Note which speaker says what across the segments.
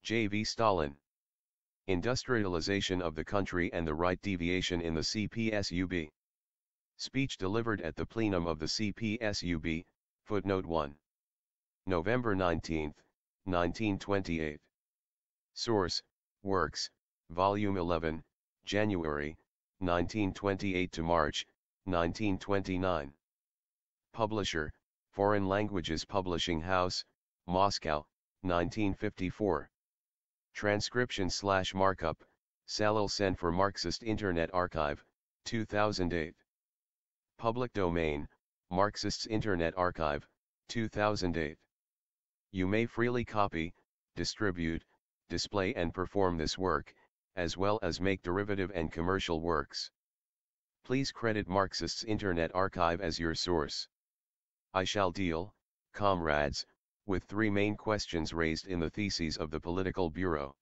Speaker 1: J.V. Stalin. Industrialization of the country and the right deviation in the C.P.S.U. Speech delivered at the Plenum of the C.P.S.U. Footnote 1. November 19, 1928. Source, Works, Volume 11, January, 1928 to March, 1929. Publisher, Foreign Languages Publishing House, Moscow, 1954. Transcription/markup, Salil Sen for Marxist Internet Archive, 2008. Public domain, Marxists Internet Archive, 2008. You may freely copy, distribute, display and perform this work, as well as make derivative and commercial works. Please credit Marxists Internet Archive as your source. I shall deal, comrades, with three main questions raised in the theses of the Political Bureau.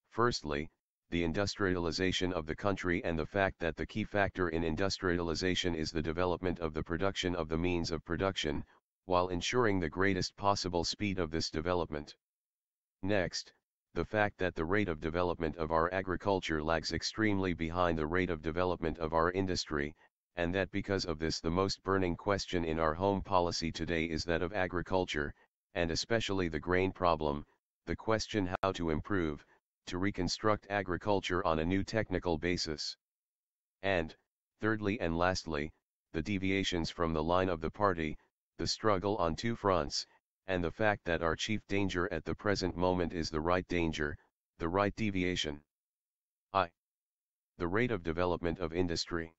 Speaker 1: Firstly, the industrialization of the country and the fact that the key factor in industrialization is the development of the production of the means of production, while ensuring the greatest possible speed of this development. Next, the fact that the rate of development of our agriculture lags extremely behind the rate of development of our industry, and that because of this the most burning question in our home policy today is that of agriculture, and especially the grain problem, the question how to improve, to reconstruct agriculture on a new technical basis. And, thirdly and lastly, the deviations from the line of the party, the struggle on two fronts, and the fact that our chief danger at the present moment is the right danger, the right deviation. I. The rate of development of industry.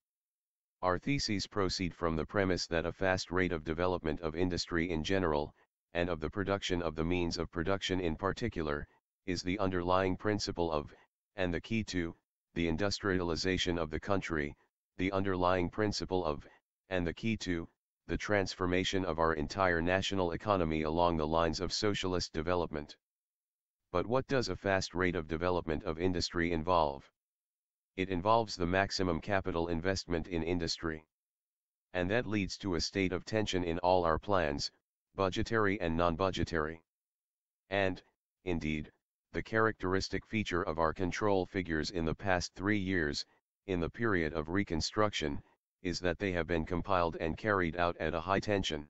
Speaker 1: Our theses proceed from the premise that a fast rate of development of industry in general, and of the production of the means of production in particular, is the underlying principle of, and the key to, the industrialization of the country, the underlying principle of, and the key to, the transformation of our entire national economy along the lines of socialist development. But what does a fast rate of development of industry involve? It involves the maximum capital investment in industry. And that leads to a state of tension in all our plans, budgetary and non-budgetary. And, indeed, the characteristic feature of our control figures in the past 3 years, in the period of reconstruction, is that they have been compiled and carried out at a high tension.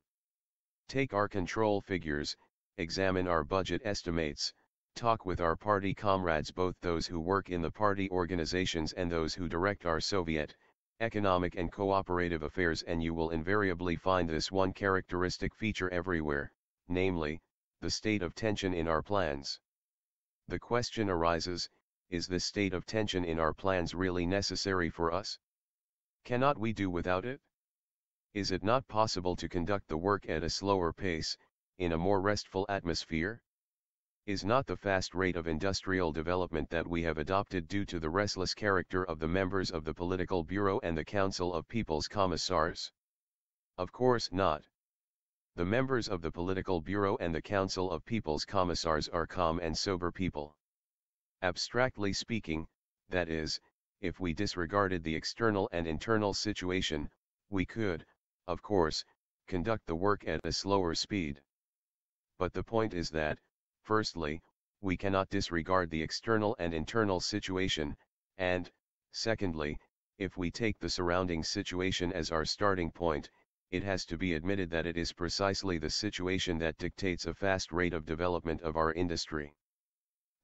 Speaker 1: Take our control figures, examine our budget estimates, talk with our party comrades, both those who work in the party organizations and those who direct our Soviet, economic and cooperative affairs, and you will invariably find this one characteristic feature everywhere, namely, the state of tension in our plans. The question arises, is this state of tension in our plans really necessary for us? Cannot we do without it? Is it not possible to conduct the work at a slower pace, in a more restful atmosphere? Is not the fast rate of industrial development that we have adopted due to the restless character of the members of the Political Bureau and the Council of People's Commissars? Of course not. The members of the Political Bureau and the Council of People's Commissars are calm and sober people. Abstractly speaking, that is, if we disregarded the external and internal situation, we could, of course, conduct the work at a slower speed. But the point is that, firstly, we cannot disregard the external and internal situation, and, secondly, if we take the surrounding situation as our starting point, it has to be admitted that it is precisely the situation that dictates a fast rate of development of our industry.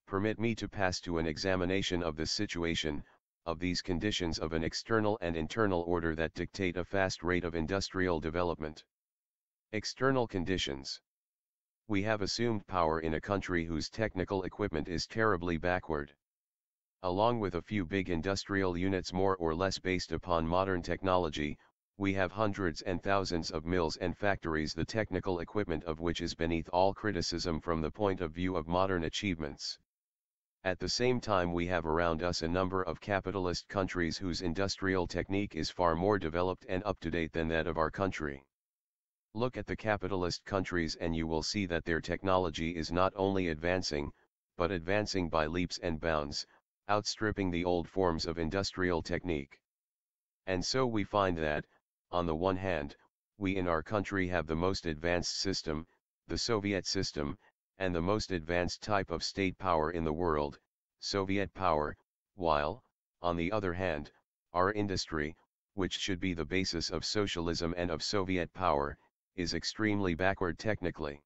Speaker 1: Permit me to pass to an examination of the situation, of these conditions of an external and internal order that dictate a fast rate of industrial development. External conditions. We have assumed power in a country whose technical equipment is terribly backward. Along with a few big industrial units more or less based upon modern technology, we have hundreds and thousands of mills and factories, the technical equipment of which is beneath all criticism from the point of view of modern achievements. At the same time, we have around us a number of capitalist countries whose industrial technique is far more developed and up-to-date than that of our country. Look at the capitalist countries and you will see that their technology is not only advancing, but advancing by leaps and bounds, outstripping the old forms of industrial technique. And so we find that, on the one hand, we in our country have the most advanced system, the Soviet system, and the most advanced type of state power in the world, Soviet power, while, on the other hand, our industry, which should be the basis of socialism and of Soviet power, is extremely backward technically.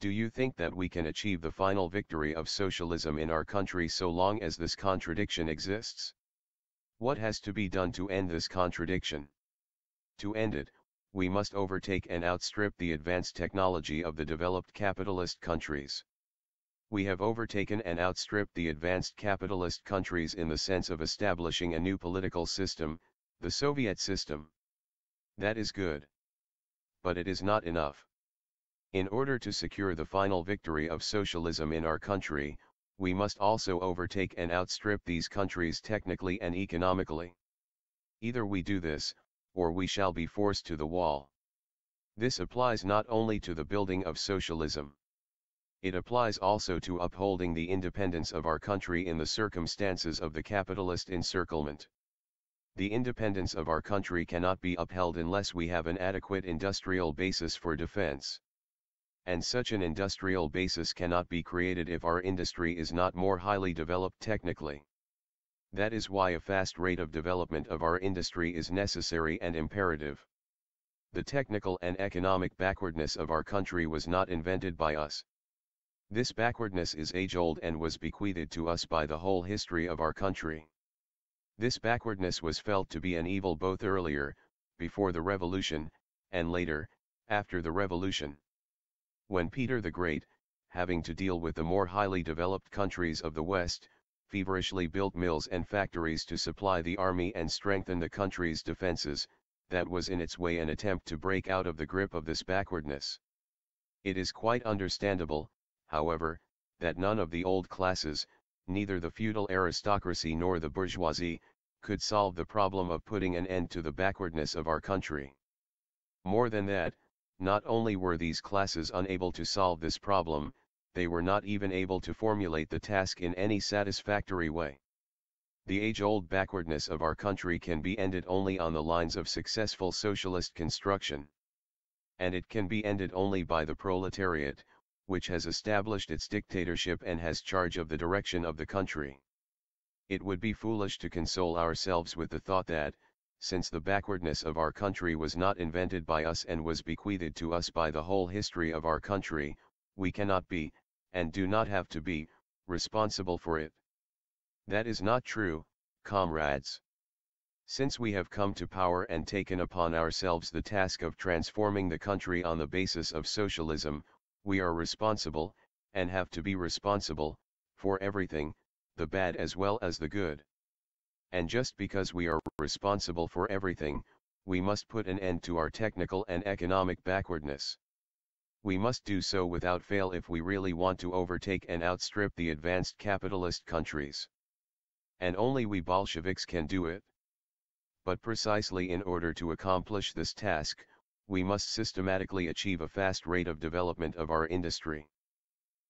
Speaker 1: Do you think that we can achieve the final victory of socialism in our country so long as this contradiction exists? What has to be done to end this contradiction? To end it, we must overtake and outstrip the advanced technology of the developed capitalist countries. We have overtaken and outstripped the advanced capitalist countries in the sense of establishing a new political system, the Soviet system. That is good. But it is not enough. In order to secure the final victory of socialism in our country, we must also overtake and outstrip these countries technically and economically. Either we do this, or we shall be forced to the wall. This applies not only to the building of socialism. It applies also to upholding the independence of our country in the circumstances of the capitalist encirclement. The independence of our country cannot be upheld unless we have an adequate industrial basis for defense. And such an industrial basis cannot be created if our industry is not more highly developed technically. That is why a fast rate of development of our industry is necessary and imperative. The technical and economic backwardness of our country was not invented by us. This backwardness is age-old and was bequeathed to us by the whole history of our country. This backwardness was felt to be an evil both earlier, before the Revolution, and later, after the Revolution. When Peter the Great, having to deal with the more highly developed countries of the West, feverishly built mills and factories to supply the army and strengthen the country's defenses, that was in its way an attempt to break out of the grip of this backwardness. It is quite understandable, however, that none of the old classes, neither the feudal aristocracy nor the bourgeoisie, could solve the problem of putting an end to the backwardness of our country. More than that, not only were these classes unable to solve this problem, they were not even able to formulate the task in any satisfactory way. The age-old backwardness of our country can be ended only on the lines of successful socialist construction. And it can be ended only by the proletariat, which has established its dictatorship and has charge of the direction of the country. It would be foolish to console ourselves with the thought that, since the backwardness of our country was not invented by us and was bequeathed to us by the whole history of our country, we cannot be, and do not have to be, responsible for it. That is not true, comrades. Since we have come to power and taken upon ourselves the task of transforming the country on the basis of socialism, we are responsible, and have to be responsible, for everything, the bad as well as the good. And just because we are responsible for everything, we must put an end to our technical and economic backwardness. We must do so without fail if we really want to overtake and outstrip the advanced capitalist countries. And only we Bolsheviks can do it. But precisely in order to accomplish this task, we must systematically achieve a fast rate of development of our industry.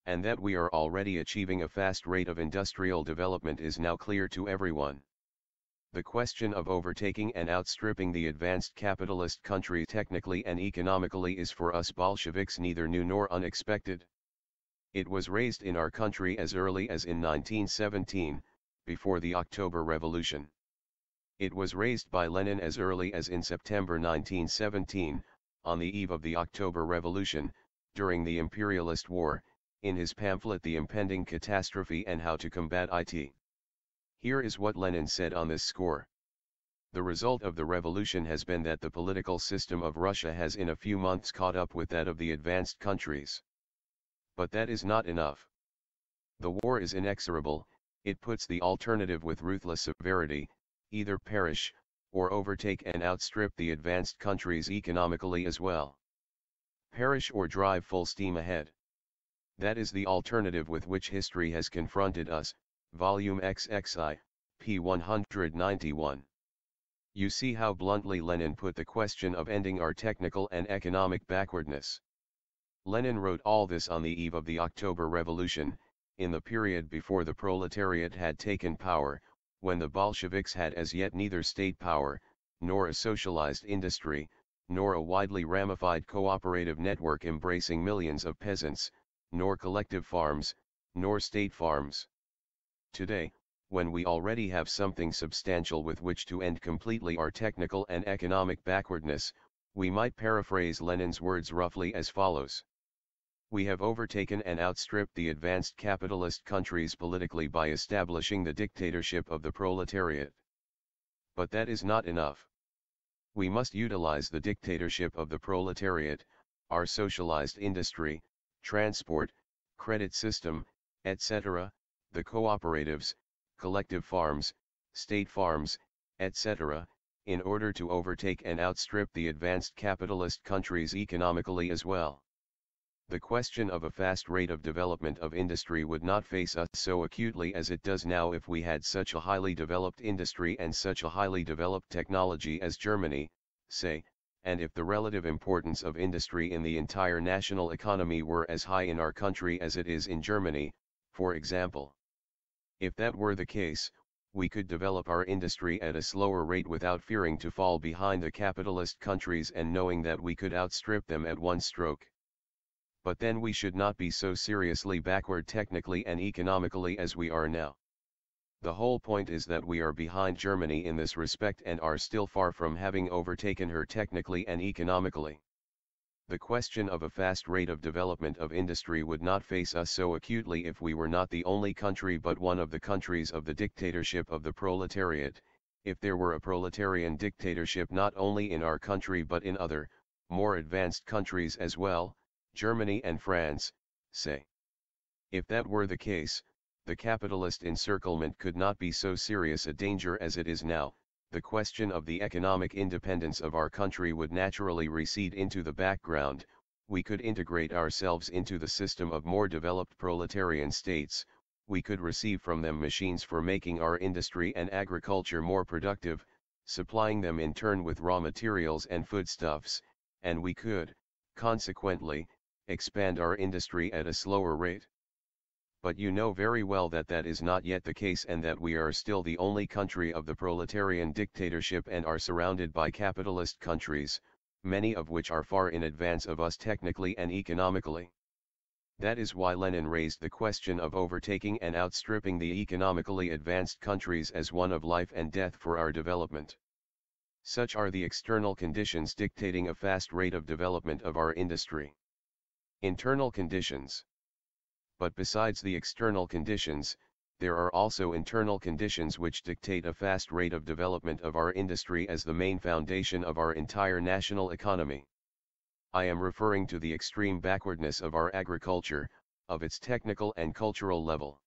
Speaker 1: And that we are already achieving a fast rate of industrial development is now clear to everyone. The question of overtaking and outstripping the advanced capitalist country technically and economically is for us Bolsheviks neither new nor unexpected. It was raised in our country as early as in 1917, before the October Revolution. It was raised by Lenin as early as in September 1917, on the eve of the October Revolution, during the imperialist war, in his pamphlet The Impending Catastrophe and How to Combat It. Here is what Lenin said on this score. The result of the revolution has been that the political system of Russia has in a few months caught up with that of the advanced countries. But that is not enough. The war is inexorable, it puts the alternative with ruthless severity, either perish, or overtake and outstrip the advanced countries economically as well. Perish or drive full steam ahead. That is the alternative with which history has confronted us, Volume XXI, p. 191. You see how bluntly Lenin put the question of ending our technical and economic backwardness. Lenin wrote all this on the eve of the October Revolution, in the period before the proletariat had taken power, when the Bolsheviks had as yet neither state power, nor a socialized industry, nor a widely ramified cooperative network embracing millions of peasants, nor collective farms, nor state farms. Today, when we already have something substantial with which to end completely our technical and economic backwardness, we might paraphrase Lenin's words roughly as follows. We have overtaken and outstripped the advanced capitalist countries politically by establishing the dictatorship of the proletariat. But that is not enough. We must utilize the dictatorship of the proletariat, our socialized industry, transport, credit system, etc., the cooperatives, collective farms, state farms, etc., in order to overtake and outstrip the advanced capitalist countries economically as well. The question of a fast rate of development of industry would not face us so acutely as it does now if we had such a highly developed industry and such a highly developed technology as Germany, say, and if the relative importance of industry in the entire national economy were as high in our country as it is in Germany, for example. If that were the case, we could develop our industry at a slower rate without fearing to fall behind the capitalist countries and knowing that we could outstrip them at one stroke. But then we should not be so seriously backward technically and economically as we are now. The whole point is that we are behind Germany in this respect and are still far from having overtaken her technically and economically. The question of a fast rate of development of industry would not face us so acutely if we were not the only country but one of the countries of the dictatorship of the proletariat, if there were a proletarian dictatorship not only in our country but in other, more advanced countries as well, Germany and France, say. If that were the case, the capitalist encirclement could not be so serious a danger as it is now. The question of the economic independence of our country would naturally recede into the background, we could integrate ourselves into the system of more developed proletarian states, we could receive from them machines for making our industry and agriculture more productive, supplying them in turn with raw materials and foodstuffs, and we could, consequently, expand our industry at a slower rate. But you know very well that that is not yet the case and that we are still the only country of the proletarian dictatorship and are surrounded by capitalist countries, many of which are far in advance of us technically and economically. That is why Lenin raised the question of overtaking and outstripping the economically advanced countries as one of life and death for our development. Such are the external conditions dictating a fast rate of development of our industry. Internal conditions. But besides the external conditions, there are also internal conditions which dictate a fast rate of development of our industry as the main foundation of our entire national economy. I am referring to the extreme backwardness of our agriculture, of its technical and cultural level.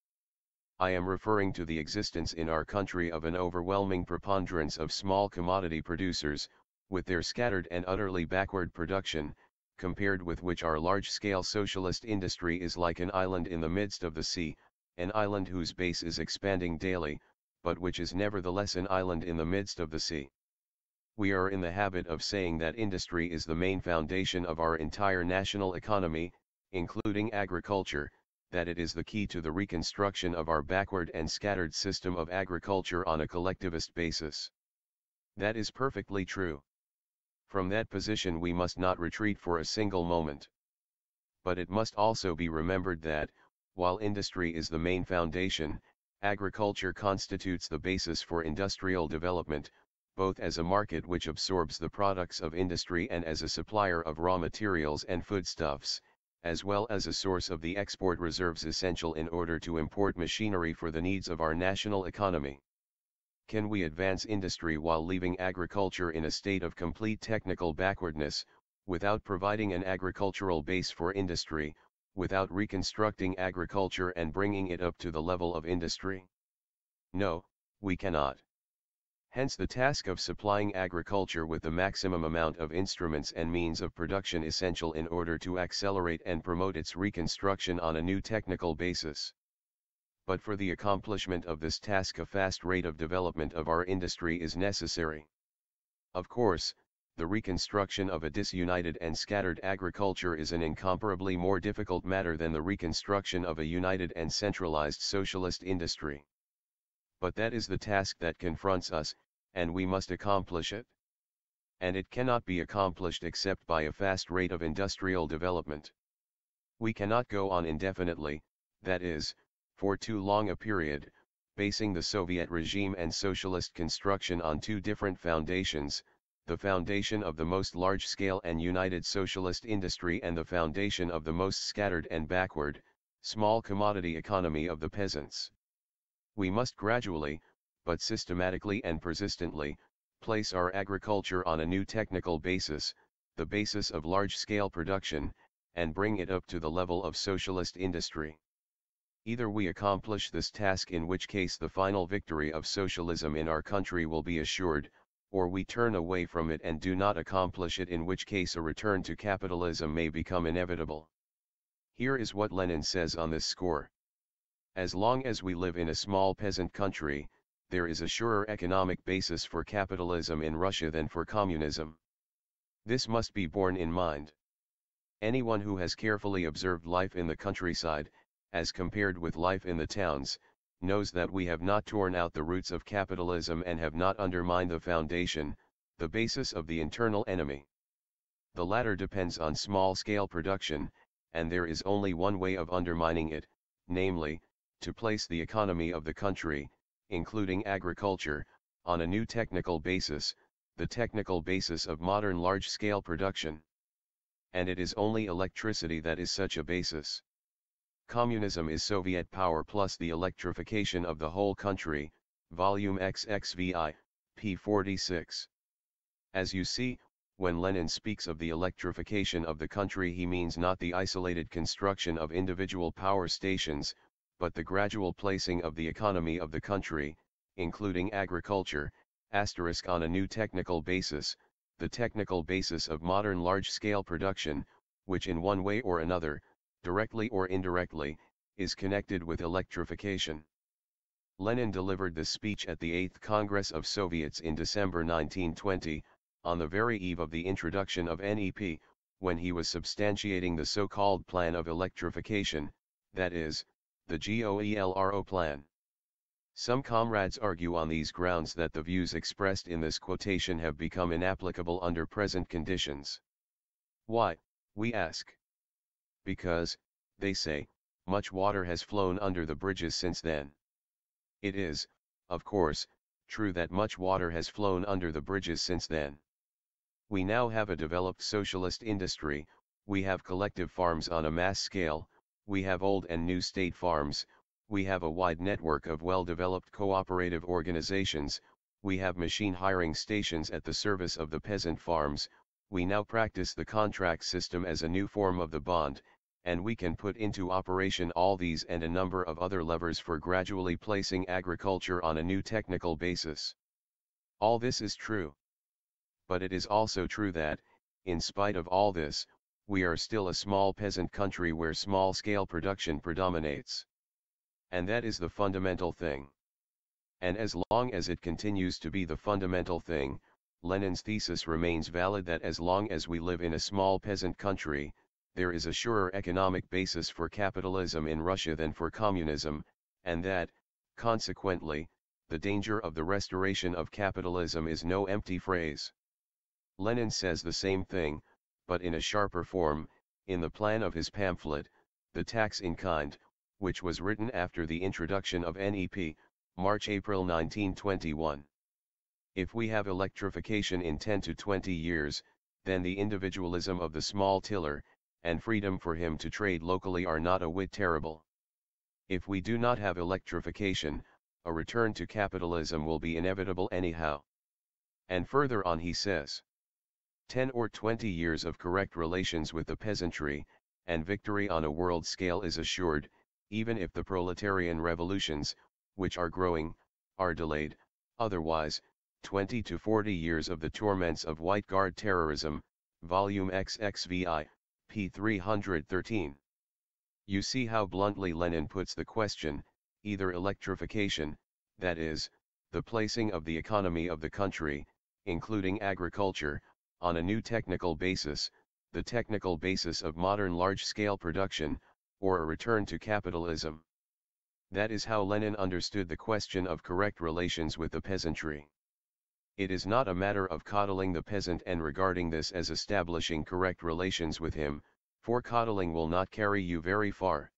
Speaker 1: I am referring to the existence in our country of an overwhelming preponderance of small commodity producers, with their scattered and utterly backward production, compared with which our large-scale socialist industry is like an island in the midst of the sea, an island whose base is expanding daily, but which is nevertheless an island in the midst of the sea. We are in the habit of saying that industry is the main foundation of our entire national economy, including agriculture, that it is the key to the reconstruction of our backward and scattered system of agriculture on a collectivist basis. That is perfectly true. From that position we must not retreat for a single moment. But it must also be remembered that, while industry is the main foundation, agriculture constitutes the basis for industrial development, both as a market which absorbs the products of industry and as a supplier of raw materials and foodstuffs, as well as a source of the export reserves essential in order to import machinery for the needs of our national economy. Can we advance industry while leaving agriculture in a state of complete technical backwardness, without providing an agricultural base for industry, without reconstructing agriculture and bringing it up to the level of industry? No, we cannot. Hence the task of supplying agriculture with the maximum amount of instruments and means of production essential in order to accelerate and promote its reconstruction on a new technical basis. But for the accomplishment of this task a fast rate of development of our industry is necessary. Of course, the reconstruction of a disunited and scattered agriculture is an incomparably more difficult matter than the reconstruction of a united and centralized socialist industry. But that is the task that confronts us, and we must accomplish it. And it cannot be accomplished except by a fast rate of industrial development. We cannot go on indefinitely, that is, for too long a period, basing the Soviet regime and socialist construction on two different foundations, the foundation of the most large-scale and united socialist industry and the foundation of the most scattered and backward, small commodity economy of the peasants. We must gradually, but systematically and persistently, place our agriculture on a new technical basis, the basis of large-scale production, and bring it up to the level of socialist industry. Either we accomplish this task, in which case the final victory of socialism in our country will be assured, or we turn away from it and do not accomplish it, in which case a return to capitalism may become inevitable. Here is what Lenin says on this score. As long as we live in a small peasant country, there is a surer economic basis for capitalism in Russia than for communism. This must be borne in mind. Anyone who has carefully observed life in the countryside, as compared with life in the towns, knows that we have not torn out the roots of capitalism and have not undermined the foundation, the basis of the internal enemy. The latter depends on small-scale production, and there is only one way of undermining it, namely, to place the economy of the country, including agriculture, on a new technical basis, the technical basis of modern large-scale production. And it is only electricity that is such a basis. Communism is Soviet power plus the electrification of the whole country, volume XXVI, p. 46. As you see, when Lenin speaks of the electrification of the country, he means not the isolated construction of individual power stations, but the gradual placing of the economy of the country, including agriculture, on a new technical basis, the technical basis of modern large-scale production, which in one way or another, directly or indirectly, is connected with electrification. Lenin delivered this speech at the 8th Congress of Soviets in December 1920, on the very eve of the introduction of NEP, when he was substantiating the so-called plan of electrification, that is, the GOELRO plan. Some comrades argue on these grounds that the views expressed in this quotation have become inapplicable under present conditions. Why, we ask? Because, they say, much water has flown under the bridges since then. It is, of course, true that much water has flown under the bridges since then. We now have a developed socialist industry, we have collective farms on a mass scale, we have old and new state farms, we have a wide network of well-developed cooperative organizations, we have machine hiring stations at the service of the peasant farms, we now practice the contract system as a new form of the bond, and we can put into operation all these and a number of other levers for gradually placing agriculture on a new technical basis. All this is true. But it is also true that, in spite of all this, we are still a small peasant country where small-scale production predominates. And that is the fundamental thing. And as long as it continues to be the fundamental thing, Lenin's thesis remains valid that as long as we live in a small peasant country, there is a surer economic basis for capitalism in Russia than for communism, and that, consequently, the danger of the restoration of capitalism is no empty phrase. Lenin says the same thing, but in a sharper form, in the plan of his pamphlet, The Tax in Kind, which was written after the introduction of NEP, March-April 1921. If we have electrification in 10 to 20 years, then the individualism of the small tiller, and freedom for him to trade locally are not a whit terrible. If we do not have electrification, a return to capitalism will be inevitable anyhow. And further on he says, 10 or 20 years of correct relations with the peasantry, and victory on a world scale is assured, even if the proletarian revolutions, which are growing, are delayed. Otherwise, 20 to 40 years of the torments of White Guard terrorism, volume XXVI, p. 313. You see how bluntly Lenin puts the question, either electrification, that is, the placing of the economy of the country, including agriculture, on a new technical basis, the technical basis of modern large-scale production, or a return to capitalism. That is how Lenin understood the question of correct relations with the peasantry. It is not a matter of coddling the peasant and regarding this as establishing correct relations with him, For coddling will not carry you very far.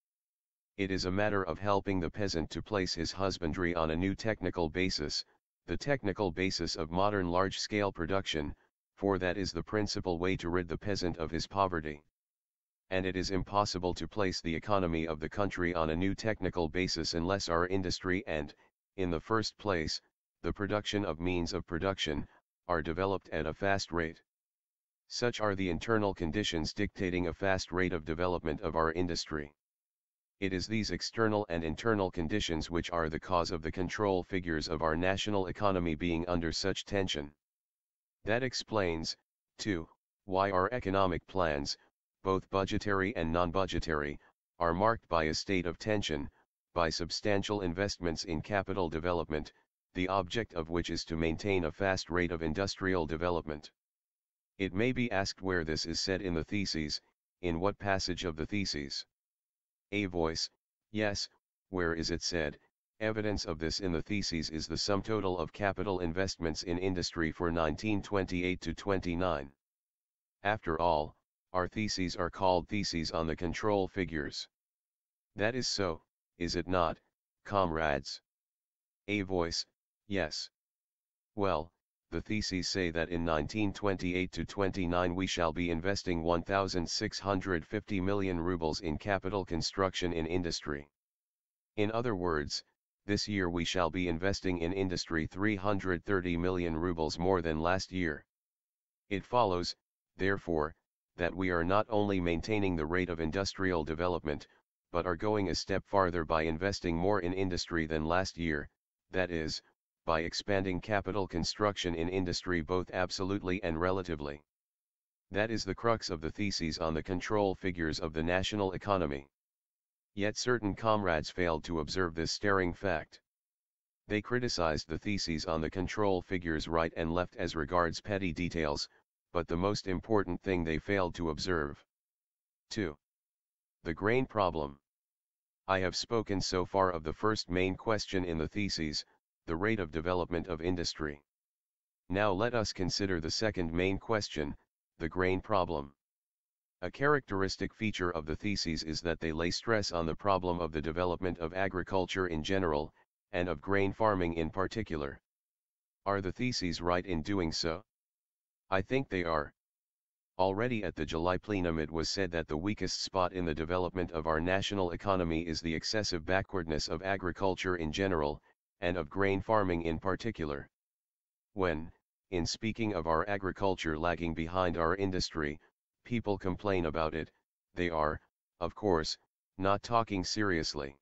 Speaker 1: It is a matter of helping the peasant to place his husbandry on a new technical basis, the technical basis of modern large-scale production, for that is the principal way to rid the peasant of his poverty. And it is impossible to place the economy of the country on a new technical basis unless our industry and, in the first place, the production of means of production, are developed at a fast rate. Such are the internal conditions dictating a fast rate of development of our industry. It is these external and internal conditions which are the cause of the control figures of our national economy being under such tension. That explains, too, why our economic plans, both budgetary and non-budgetary, are marked by a state of tension, by substantial investments in capital development, the object of which is to maintain a fast rate of industrial development. It may be asked where this is said in the theses, in what passage of the theses. A voice, yes, where is it said? Evidence of this in the theses is the sum total of capital investments in industry for 1928 to 29. After all, our theses are called theses on the control figures. That is so, is it not, comrades? A voice, yes. Well, the theses say that in 1928 to 29 we shall be investing 1,650 million rubles in capital construction in industry. In other words, this year we shall be investing in industry 330 million rubles more than last year. It follows, therefore, that we are not only maintaining the rate of industrial development, but are going a step farther by investing more in industry than last year, that is, by expanding capital construction in industry both absolutely and relatively. That is the crux of the theses on the control figures of the national economy. Yet certain comrades failed to observe this staring fact. They criticized the theses on the control figures right and left as regards petty details, but the most important thing they failed to observe. 2. The grain problem. I have spoken so far of the first main question in the theses, the rate of development of industry. Now let us consider the second main question, the grain problem. A characteristic feature of the theses is that they lay stress on the problem of the development of agriculture in general, and of grain farming in particular. Are the theses right in doing so? I think they are. Already at the July plenum it was said that the weakest spot in the development of our national economy is the excessive backwardness of agriculture in general, and of grain farming in particular. When, in speaking of our agriculture lagging behind our industry, people complain about it, they are, of course, not talking seriously.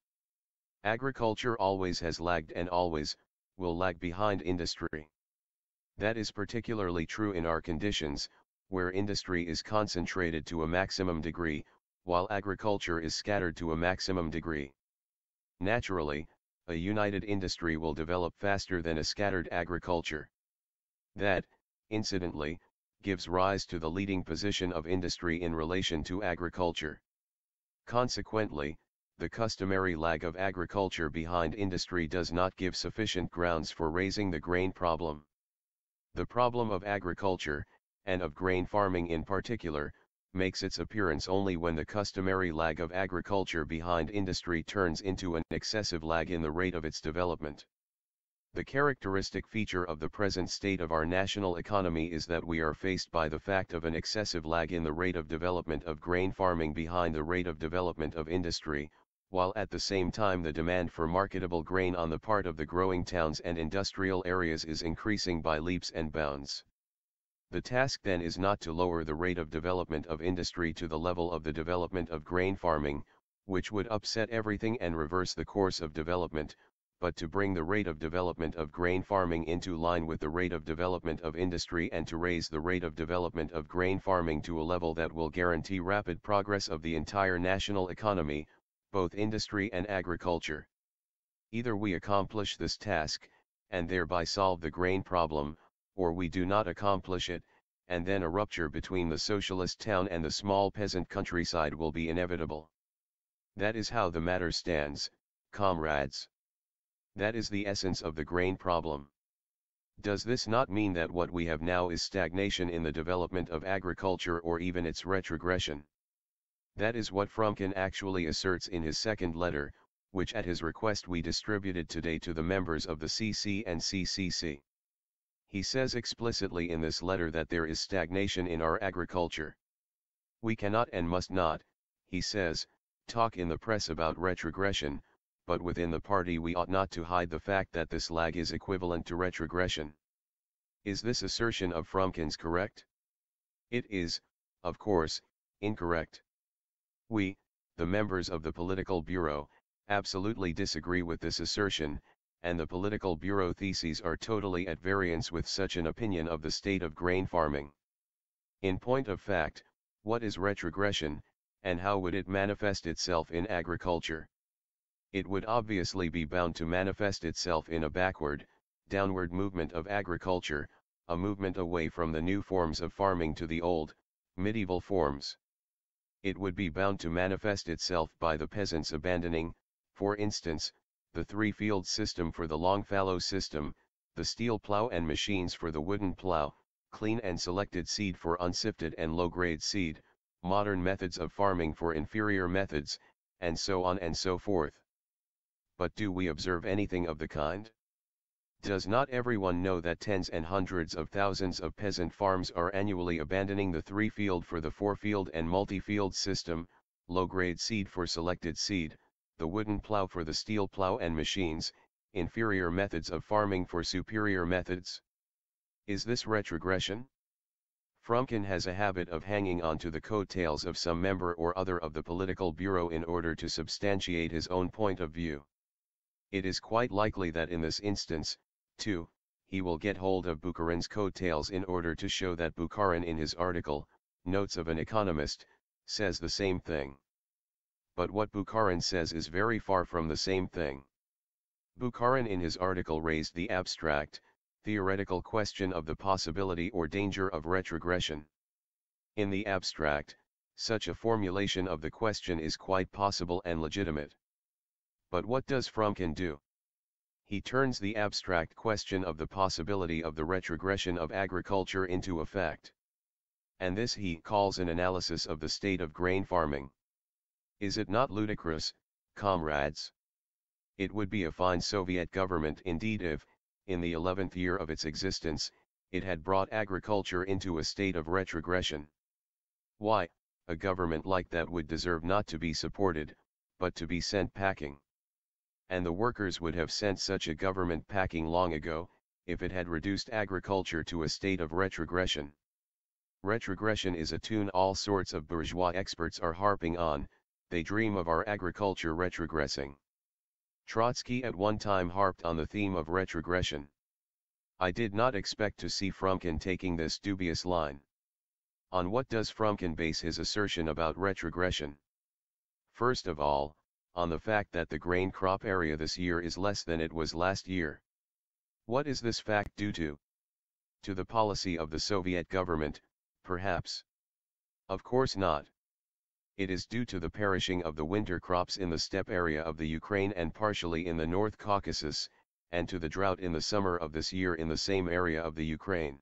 Speaker 1: Agriculture always has lagged and always will lag behind industry. That is particularly true in our conditions, where industry is concentrated to a maximum degree, while agriculture is scattered to a maximum degree. Naturally, a united industry will develop faster than a scattered agriculture. That, incidentally, gives rise to the leading position of industry in relation to agriculture. Consequently, the customary lag of agriculture behind industry does not give sufficient grounds for raising the grain problem. The problem of agriculture, and of grain farming in particular, makes its appearance only when the customary lag of agriculture behind industry turns into an excessive lag in the rate of its development. The characteristic feature of the present state of our national economy is that we are faced by the fact of an excessive lag in the rate of development of grain farming behind the rate of development of industry, while at the same time the demand for marketable grain on the part of the growing towns and industrial areas is increasing by leaps and bounds. The task then is not to lower the rate of development of industry to the level of the development of grain farming, which would upset everything and reverse the course of development, but to bring the rate of development of grain farming into line with the rate of development of industry and to raise the rate of development of grain farming to a level that will guarantee rapid progress of the entire national economy, both industry and agriculture. Either we accomplish this task, and thereby solve the grain problem, or we do not accomplish it, and then a rupture between the socialist town and the small peasant countryside will be inevitable. That is how the matter stands, comrades. That is the essence of the grain problem. Does this not mean that what we have now is stagnation in the development of agriculture or even its retrogression? That is what Fromkin actually asserts in his second letter, which at his request we distributed today to the members of the CC and CCC. He says explicitly in this letter that there is stagnation in our agriculture. We cannot and must not, he says, talk in the press about retrogression, but within the party we ought not to hide the fact that this lag is equivalent to retrogression. Is this assertion of Fromkin's correct? It is, of course, incorrect. We, the members of the Political Bureau, absolutely disagree with this assertion, and the Political Bureau theses are totally at variance with such an opinion of the state of grain farming. In point of fact, what is retrogression, and how would it manifest itself in agriculture? It would obviously be bound to manifest itself in a backward, downward movement of agriculture, a movement away from the new forms of farming to the old, medieval forms. It would be bound to manifest itself by the peasants abandoning, for instance, the three-field system for the long fallow system, the steel plow and machines for the wooden plow, clean and selected seed for unsifted and low-grade seed, modern methods of farming for inferior methods, and so on and so forth. But do we observe anything of the kind? Does not everyone know that tens and hundreds of thousands of peasant farms are annually abandoning the three-field for the four-field and multi-field system, low-grade seed for selected seed, the wooden plow for the steel plow and machines, inferior methods of farming for superior methods? Is this retrogression? Fromkin has a habit of hanging on to the coattails of some member or other of the Political Bureau in order to substantiate his own point of view. It is quite likely that in this instance, too, he will get hold of Bukharin's coattails in order to show that Bukharin in his article, Notes of an Economist, says the same thing. But what Bukharin says is very far from the same thing. Bukharin in his article raised the abstract, theoretical question of the possibility or danger of retrogression. In the abstract, such a formulation of the question is quite possible and legitimate. But what does Fromkin do? He turns the abstract question of the possibility of the retrogression of agriculture into a fact. And this he calls an analysis of the state of grain farming. Is it not ludicrous, comrades? It would be a fine Soviet government indeed if, in the 11th year of its existence, it had brought agriculture into a state of retrogression. Why, a government like that would deserve not to be supported, but to be sent packing. And the workers would have sent such a government packing long ago, if it had reduced agriculture to a state of retrogression. Retrogression is a tune all sorts of bourgeois experts are harping on, they dream of our agriculture retrogressing. Trotsky at one time harped on the theme of retrogression. I did not expect to see Fromkin taking this dubious line. On what does Fromkin base his assertion about retrogression? First of all, on the fact that the grain crop area this year is less than it was last year. What is this fact due to? To the policy of the Soviet government, perhaps? Of course not. It is due to the perishing of the winter crops in the steppe area of the Ukraine and partially in the North Caucasus, and to the drought in the summer of this year in the same area of the Ukraine.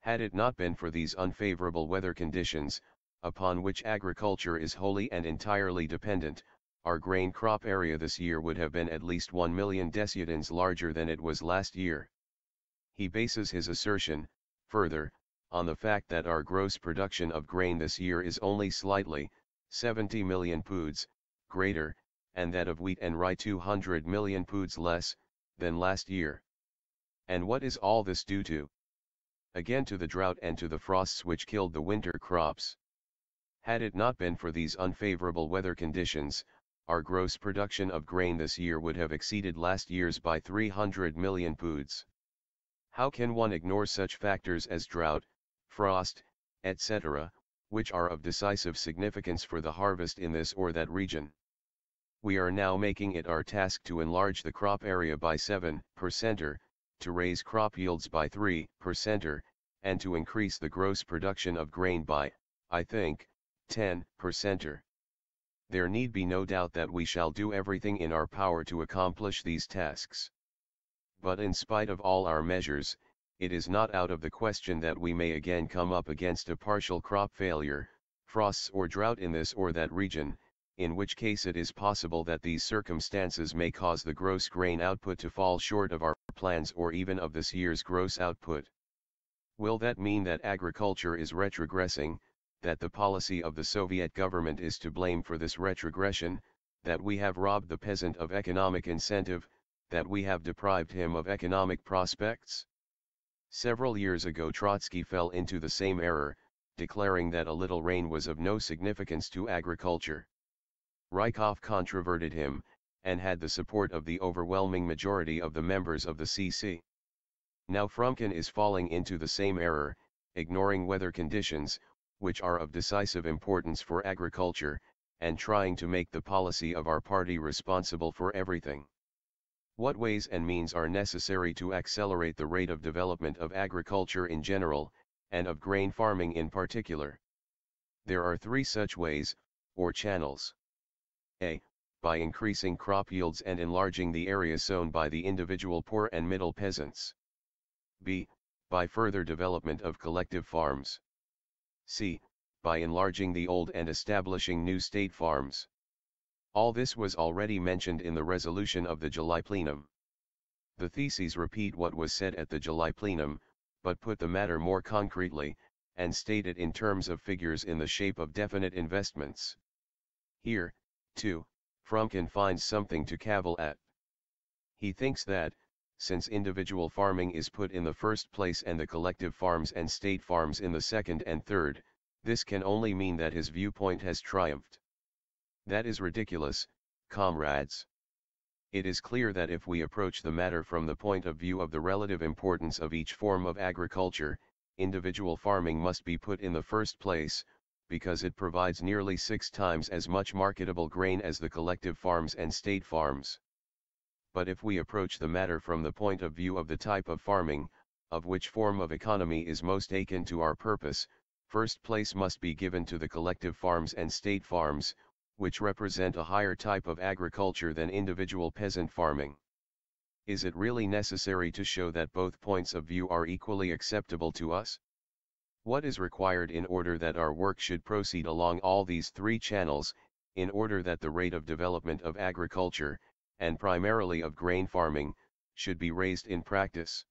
Speaker 1: Had it not been for these unfavorable weather conditions, upon which agriculture is wholly and entirely dependent, our grain crop area this year would have been at least 1 million deciatins larger than it was last year. He bases his assertion, further, on the fact that our gross production of grain this year is only slightly, 70 million poods, greater, and that of wheat and rye 200 million poods less, than last year. And what is all this due to? Again to the drought and to the frosts which killed the winter crops. Had it not been for these unfavorable weather conditions, our gross production of grain this year would have exceeded last year's by 300 million poods. How can one ignore such factors as drought, frost, etc., which are of decisive significance for the harvest in this or that region? We are now making it our task to enlarge the crop area by 7%, to raise crop yields by 3%, and to increase the gross production of grain by, I think, 10%. There need be no doubt that we shall do everything in our power to accomplish these tasks. But in spite of all our measures, it is not out of the question that we may again come up against a partial crop failure, frosts or drought in this or that region, in which case it is possible that these circumstances may cause the gross grain output to fall short of our plans or even of this year's gross output. Will that mean that agriculture is retrogressing, that the policy of the Soviet government is to blame for this retrogression, that we have robbed the peasant of economic incentive, that we have deprived him of economic prospects? Several years ago Trotsky fell into the same error, declaring that a little rain was of no significance to agriculture. Rykov controverted him, and had the support of the overwhelming majority of the members of the CC. Now Frumkin is falling into the same error, ignoring weather conditions, which are of decisive importance for agriculture, and trying to make the policy of our party responsible for everything. What ways and means are necessary to accelerate the rate of development of agriculture in general, and of grain farming in particular? There are three such ways, or channels. A. By increasing crop yields and enlarging the area sown by the individual poor and middle peasants. B. By further development of collective farms. C. By enlarging the old and establishing new state farms. All this was already mentioned in the resolution of the July Plenum. The theses repeat what was said at the July Plenum, but put the matter more concretely, and state it in terms of figures in the shape of definite investments. Here, too, Frumkin finds something to cavil at. He thinks that, since individual farming is put in the first place and the collective farms and state farms in the second and third, this can only mean that his viewpoint has triumphed. That is ridiculous, comrades. It is clear that if we approach the matter from the point of view of the relative importance of each form of agriculture, individual farming must be put in the first place, because it provides nearly 6 times as much marketable grain as the collective farms and state farms. But if we approach the matter from the point of view of the type of farming, of which form of economy is most akin to our purpose, first place must be given to the collective farms and state farms, which represent a higher type of agriculture than individual peasant farming. Is it really necessary to show that both points of view are equally acceptable to us? What is required in order that our work should proceed along all these three channels, in order that the rate of development of agriculture, and primarily of grain farming, should be raised in practice?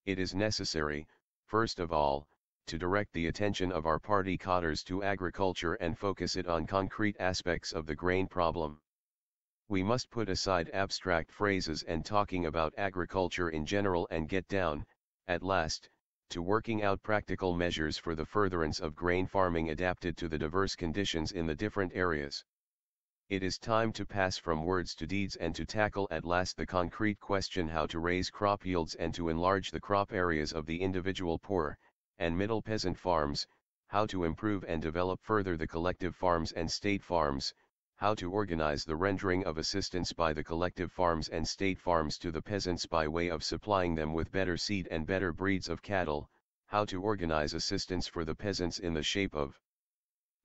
Speaker 1: It is necessary, first of all, to direct the attention of our party cadres to agriculture and focus it on concrete aspects of the grain problem. We must put aside abstract phrases and talking about agriculture in general and get down, at last, to working out practical measures for the furtherance of grain farming adapted to the diverse conditions in the different areas. It is time to pass from words to deeds and to tackle at last the concrete question how to raise crop yields and to enlarge the crop areas of the individual poor and middle peasant farms, how to improve and develop further the collective farms and state farms, how to organize the rendering of assistance by the collective farms and state farms to the peasants by way of supplying them with better seed and better breeds of cattle, how to organize assistance for the peasants in the shape of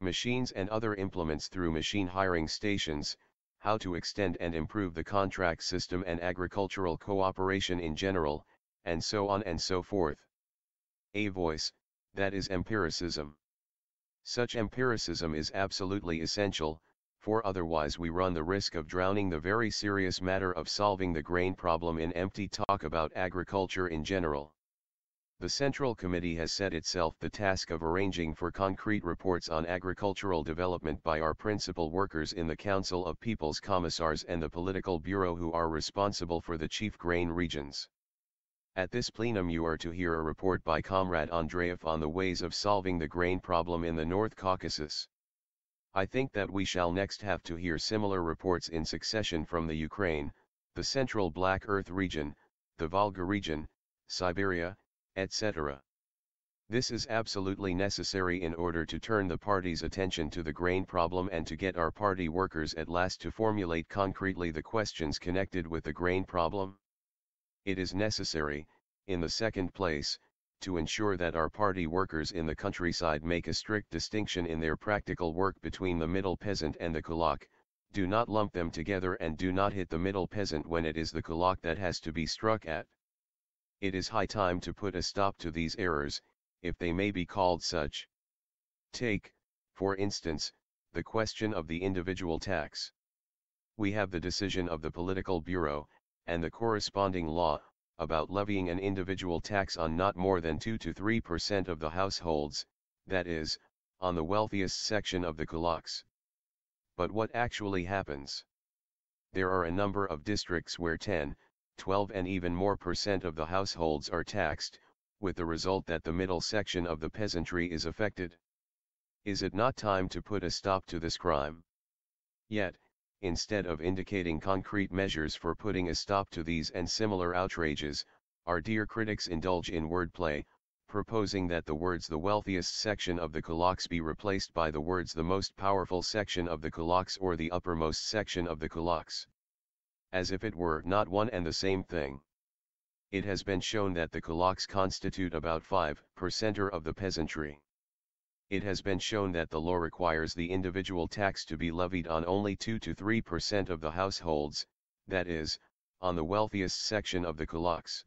Speaker 1: machines and other implements through machine hiring stations, how to extend and improve the contract system and agricultural cooperation in general, and so on and so forth. A voice, that is empiricism. Such empiricism is absolutely essential, for otherwise we run the risk of drowning the very serious matter of solving the grain problem in empty talk about agriculture in general. The Central Committee has set itself the task of arranging for concrete reports on agricultural development by our principal workers in the Council of People's Commissars and the Political Bureau who are responsible for the chief grain regions. At this plenum you are to hear a report by Comrade Andreev on the ways of solving the grain problem in the North Caucasus. I think that we shall next have to hear similar reports in succession from the Ukraine, the Central Black Earth region, the Volga region, Siberia, etc. This is absolutely necessary in order to turn the party's attention to the grain problem and to get our party workers at last to formulate concretely the questions connected with the grain problem. It is necessary, in the second place, to ensure that our party workers in the countryside make a strict distinction in their practical work between the middle peasant and the kulak, do not lump them together and do not hit the middle peasant when it is the kulak that has to be struck at. It is high time to put a stop to these errors, if they may be called such. Take, For instance, the question of the individual tax. We have the decision of the Political Bureau, and the corresponding law, about levying an individual tax on not more than 2 to 3% of the households, that is, on the wealthiest section of the kulaks. But what actually happens? There are a number of districts where 10, 12 and even more % of the households are taxed, with the result that the middle section of the peasantry is affected. Is it not time to put a stop to this crime? Yet, instead of indicating concrete measures for putting a stop to these and similar outrages, our dear critics indulge in wordplay, proposing that the words "the wealthiest section of the kulaks" be replaced by the words "the most powerful section of the kulaks" or "the uppermost section of the kulaks." As if it were not one and the same thing. It has been shown that the kulaks constitute about 5% of the peasantry. It has been shown that the law requires the individual tax to be levied on only 2 to 3% of the households, that is, on the wealthiest section of the kulaks.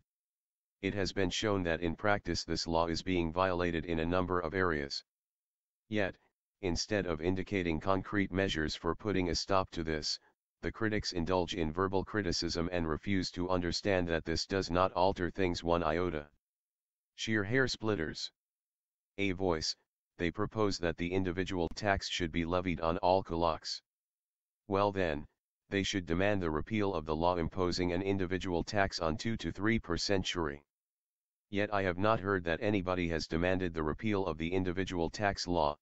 Speaker 1: It has been shown that in practice this law is being violated in a number of areas. Yet, instead of indicating concrete measures for putting a stop to this, the critics indulge in verbal criticism and refuse to understand that this does not alter things one iota. Sheer hair splitters. A voice. They propose that the individual tax should be levied on all kulaks. Well then, they should demand the repeal of the law imposing an individual tax on 2 to 3% shuri. Yet I have not heard that anybody has demanded the repeal of the individual tax law.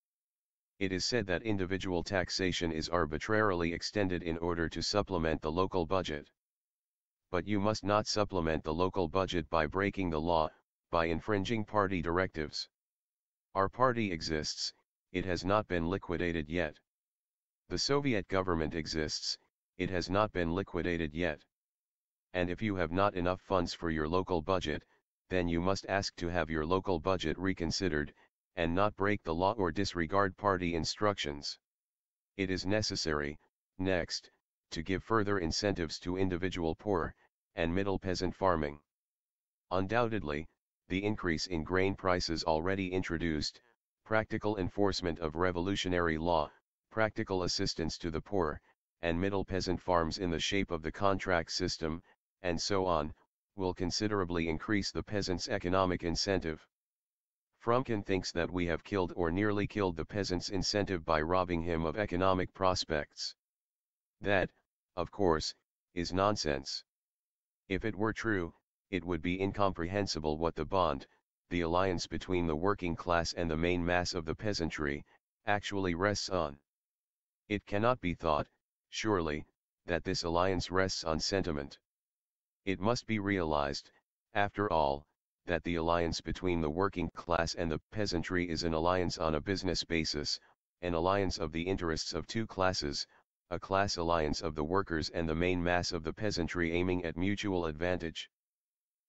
Speaker 1: It is said that individual taxation is arbitrarily extended in order to supplement the local budget. But you must not supplement the local budget by breaking the law, by infringing party directives. Our party exists, it has not been liquidated yet. The Soviet government exists, it has not been liquidated yet. And if you have not enough funds for your local budget, then you must ask to have your local budget reconsidered, and not break the law or disregard party instructions. It is necessary, next, to give further incentives to individual poor and middle peasant farming. Undoubtedly, the increase in grain prices already introduced, practical enforcement of revolutionary law, practical assistance to the poor and middle peasant farms in the shape of the contract system, and so on, will considerably increase the peasant's economic incentive. Frumkin thinks that we have killed or nearly killed the peasant's incentive by robbing him of economic prospects. That, of course, is nonsense. If it were true, it would be incomprehensible what the bond, the alliance between the working class and the main mass of the peasantry, actually rests on. It cannot be thought, surely, that this alliance rests on sentiment. It must be realized, after all, that the alliance between the working class and the peasantry is an alliance on a business basis, an alliance of the interests of two classes, a class alliance of the workers and the main mass of the peasantry aiming at mutual advantage.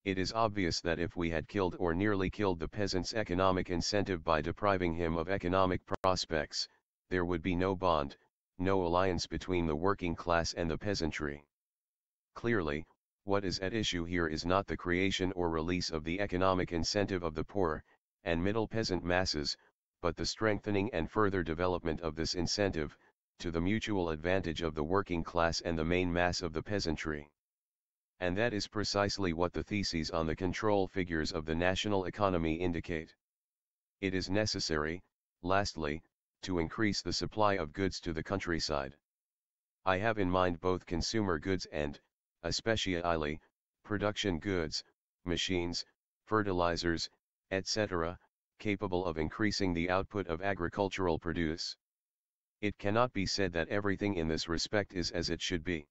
Speaker 1: It is obvious that if we had killed or nearly killed the peasant's economic incentive by depriving him of economic prospects, there would be no bond, no alliance between the working class and the peasantry. Clearly, what is at issue here is not the creation or release of the economic incentive of the poor and middle peasant masses, but the strengthening and further development of this incentive, to the mutual advantage of the working class and the main mass of the peasantry. And that is precisely what the theses on the control figures of the national economy indicate. It is necessary, lastly, to increase the supply of goods to the countryside. I have in mind both consumer goods and, especially, production goods, machines, fertilizers, etc., capable of increasing the output of agricultural produce. It cannot be said that everything in this respect is as it should be.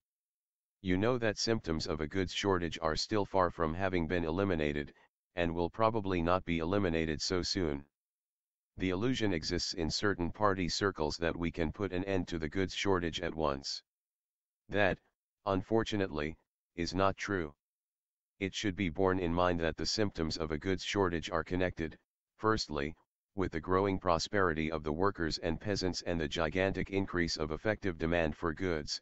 Speaker 1: You know that symptoms of a goods shortage are still far from having been eliminated, and will probably not be eliminated so soon. The illusion exists in certain party circles that we can put an end to the goods shortage at once. That, unfortunately, is not true. It should be borne in mind that the symptoms of a goods shortage are connected, firstly, with the growing prosperity of the workers and peasants and the gigantic increase of effective demand for goods,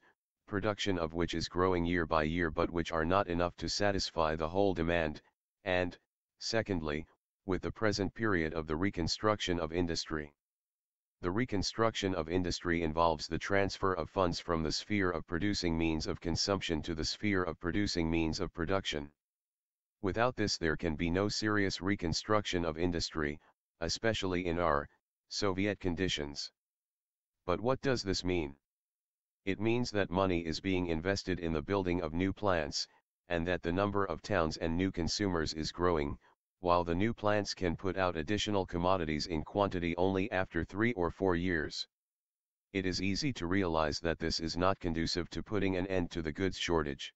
Speaker 1: production of which is growing year by year but which are not enough to satisfy the whole demand, and, secondly, with the present period of the reconstruction of industry. The reconstruction of industry involves the transfer of funds from the sphere of producing means of consumption to the sphere of producing means of production. Without this there can be no serious reconstruction of industry, especially in our Soviet conditions. But what does this mean? It means that money is being invested in the building of new plants, and that the number of towns and new consumers is growing, while the new plants can put out additional commodities in quantity only after 3 or 4 years. It is easy to realize that this is not conducive to putting an end to the goods shortage.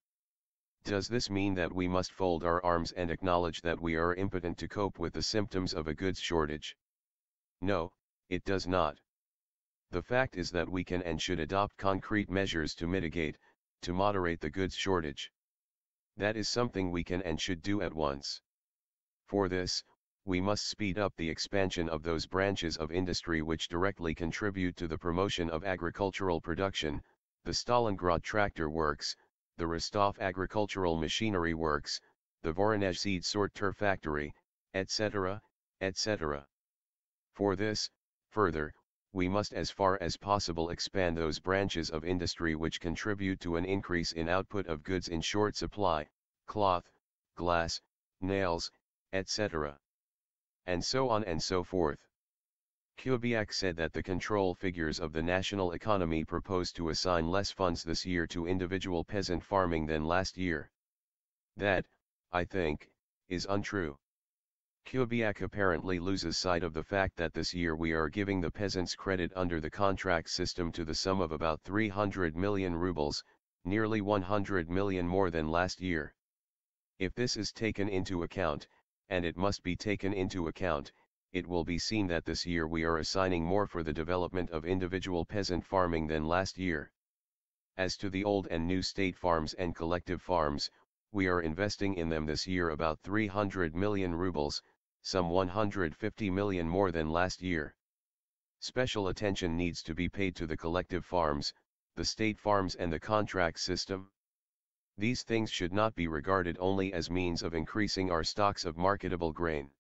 Speaker 1: Does this mean that we must fold our arms and acknowledge that we are impotent to cope with the symptoms of a goods shortage? No, it does not. The fact is that we can and should adopt concrete measures to mitigate, to moderate the goods shortage. That is something we can and should do at once. For this, we must speed up the expansion of those branches of industry which directly contribute to the promotion of agricultural production, the Stalingrad tractor works, the Rostov agricultural machinery works, the Voronezh seed sorter factory, etc., etc. For this, further, we must as far as possible expand those branches of industry which contribute to an increase in output of goods in short supply, cloth, glass, nails, etc. And so on and so forth. Kubiak said that the control figures of the national economy propose to assign less funds this year to individual peasant farming than last year. That, I think, is untrue. Kubiak apparently loses sight of the fact that this year we are giving the peasants credit under the contract system to the sum of about 300 million rubles, nearly 100 million more than last year. If this is taken into account, and it must be taken into account, it will be seen that this year we are assigning more for the development of individual peasant farming than last year. As to the old and new state farms and collective farms, we are investing in them this year about 300 million rubles, some 150 million more than last year. Special attention needs to be paid to the collective farms, the state farms and the contract system. These things should not be regarded only as means of increasing our stocks of marketable grain.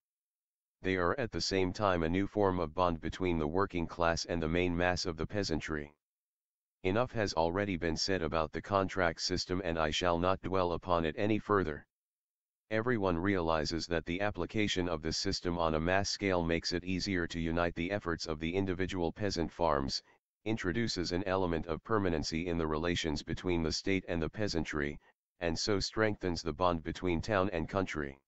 Speaker 1: They are at the same time a new form of bond between the working class and the main mass of the peasantry. Enough has already been said about the contract system and I shall not dwell upon it any further. Everyone realizes that the application of this system on a mass scale makes it easier to unite the efforts of the individual peasant farms, introduces an element of permanency in the relations between the state and the peasantry, and so strengthens the bond between town and country.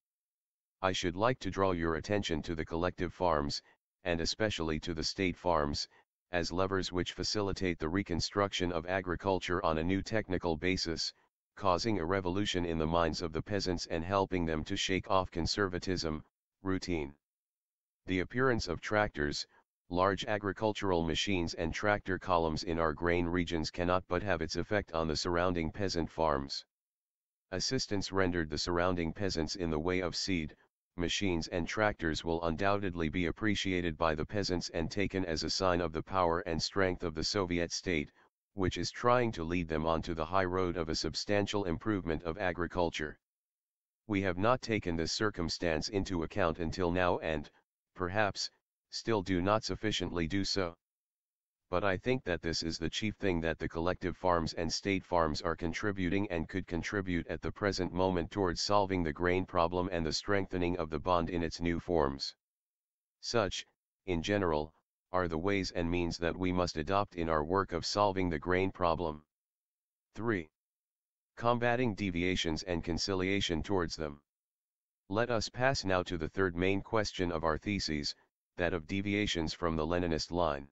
Speaker 1: I should like to draw your attention to the collective farms, and especially to the state farms, as levers which facilitate the reconstruction of agriculture on a new technical basis, causing a revolution in the minds of the peasants and helping them to shake off conservatism, routine. The appearance of tractors, large agricultural machines and tractor columns in our grain regions cannot but have its effect on the surrounding peasant farms. Assistance rendered the surrounding peasants in the way of seed, machines and tractors will undoubtedly be appreciated by the peasants and taken as a sign of the power and strength of the Soviet state, which is trying to lead them onto the high road of a substantial improvement of agriculture. We have not taken this circumstance into account until now and, perhaps, still do not sufficiently do so. But I think that this is the chief thing that the collective farms and state farms are contributing and could contribute at the present moment towards solving the grain problem and the strengthening of the bond in its new forms. Such, in general, are the ways and means that we must adopt in our work of solving the grain problem. 3. Combating deviations and conciliation towards them. Let us pass now to the third main question of our theses, that of deviations from the Leninist line.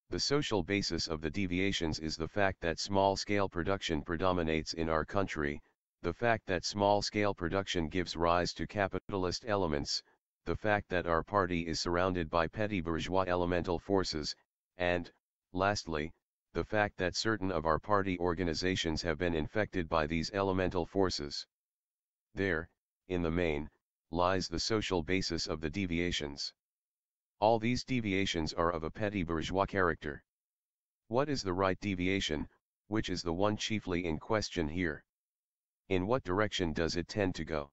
Speaker 1: The social basis of the deviations is the fact that small-scale production predominates in our country, the fact that small-scale production gives rise to capitalist elements, the fact that our party is surrounded by petty bourgeois elemental forces, and, lastly, the fact that certain of our party organizations have been infected by these elemental forces. There, in the main, lies the social basis of the deviations. All these deviations are of a petty bourgeois character. What is the right deviation, which is the one chiefly in question here? In what direction does it tend to go?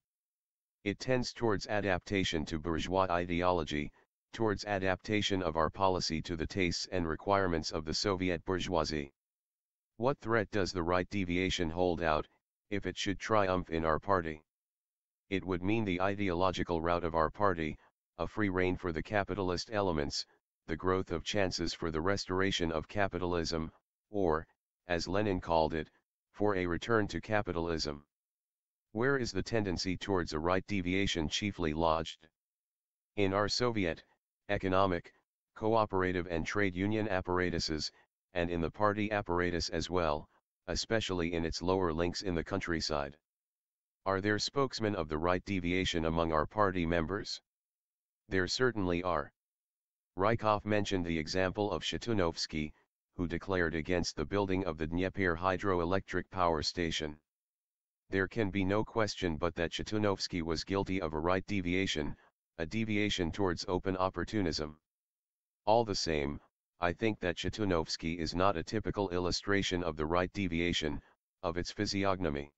Speaker 1: It tends towards adaptation to bourgeois ideology, towards adaptation of our policy to the tastes and requirements of the Soviet bourgeoisie. What threat does the right deviation hold out, if it should triumph in our party? It would mean the ideological rout of our party, a free rein for the capitalist elements, the growth of chances for the restoration of capitalism, or, as Lenin called it, for a return to capitalism. Where is the tendency towards a right deviation chiefly lodged? In our Soviet, economic, cooperative and trade union apparatuses, and in the party apparatus as well, especially in its lower links in the countryside. Are there spokesmen of the right deviation among our party members? There certainly are. Rykov mentioned the example of Shatunovsky, who declared against the building of the Dnieper hydroelectric power station. There can be no question but that Shatunovsky was guilty of a right deviation, a deviation towards open opportunism. All the same, I think that Shatunovsky is not a typical illustration of the right deviation, of its physiognomy.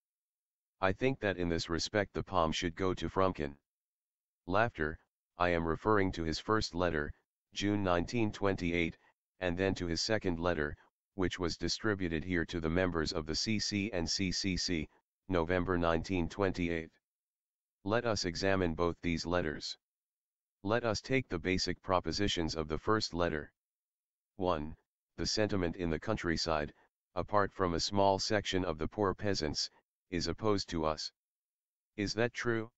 Speaker 1: I think that in this respect the palm should go to Frumkin. Laughter, I am referring to his first letter, June 1928, and then to his second letter, which was distributed here to the members of the CC and CCC, November 1928. Let us examine both these letters. Let us take the basic propositions of the first letter. 1. The sentiment in the countryside, apart from a small section of the poor peasants, is opposed to us. Is that true?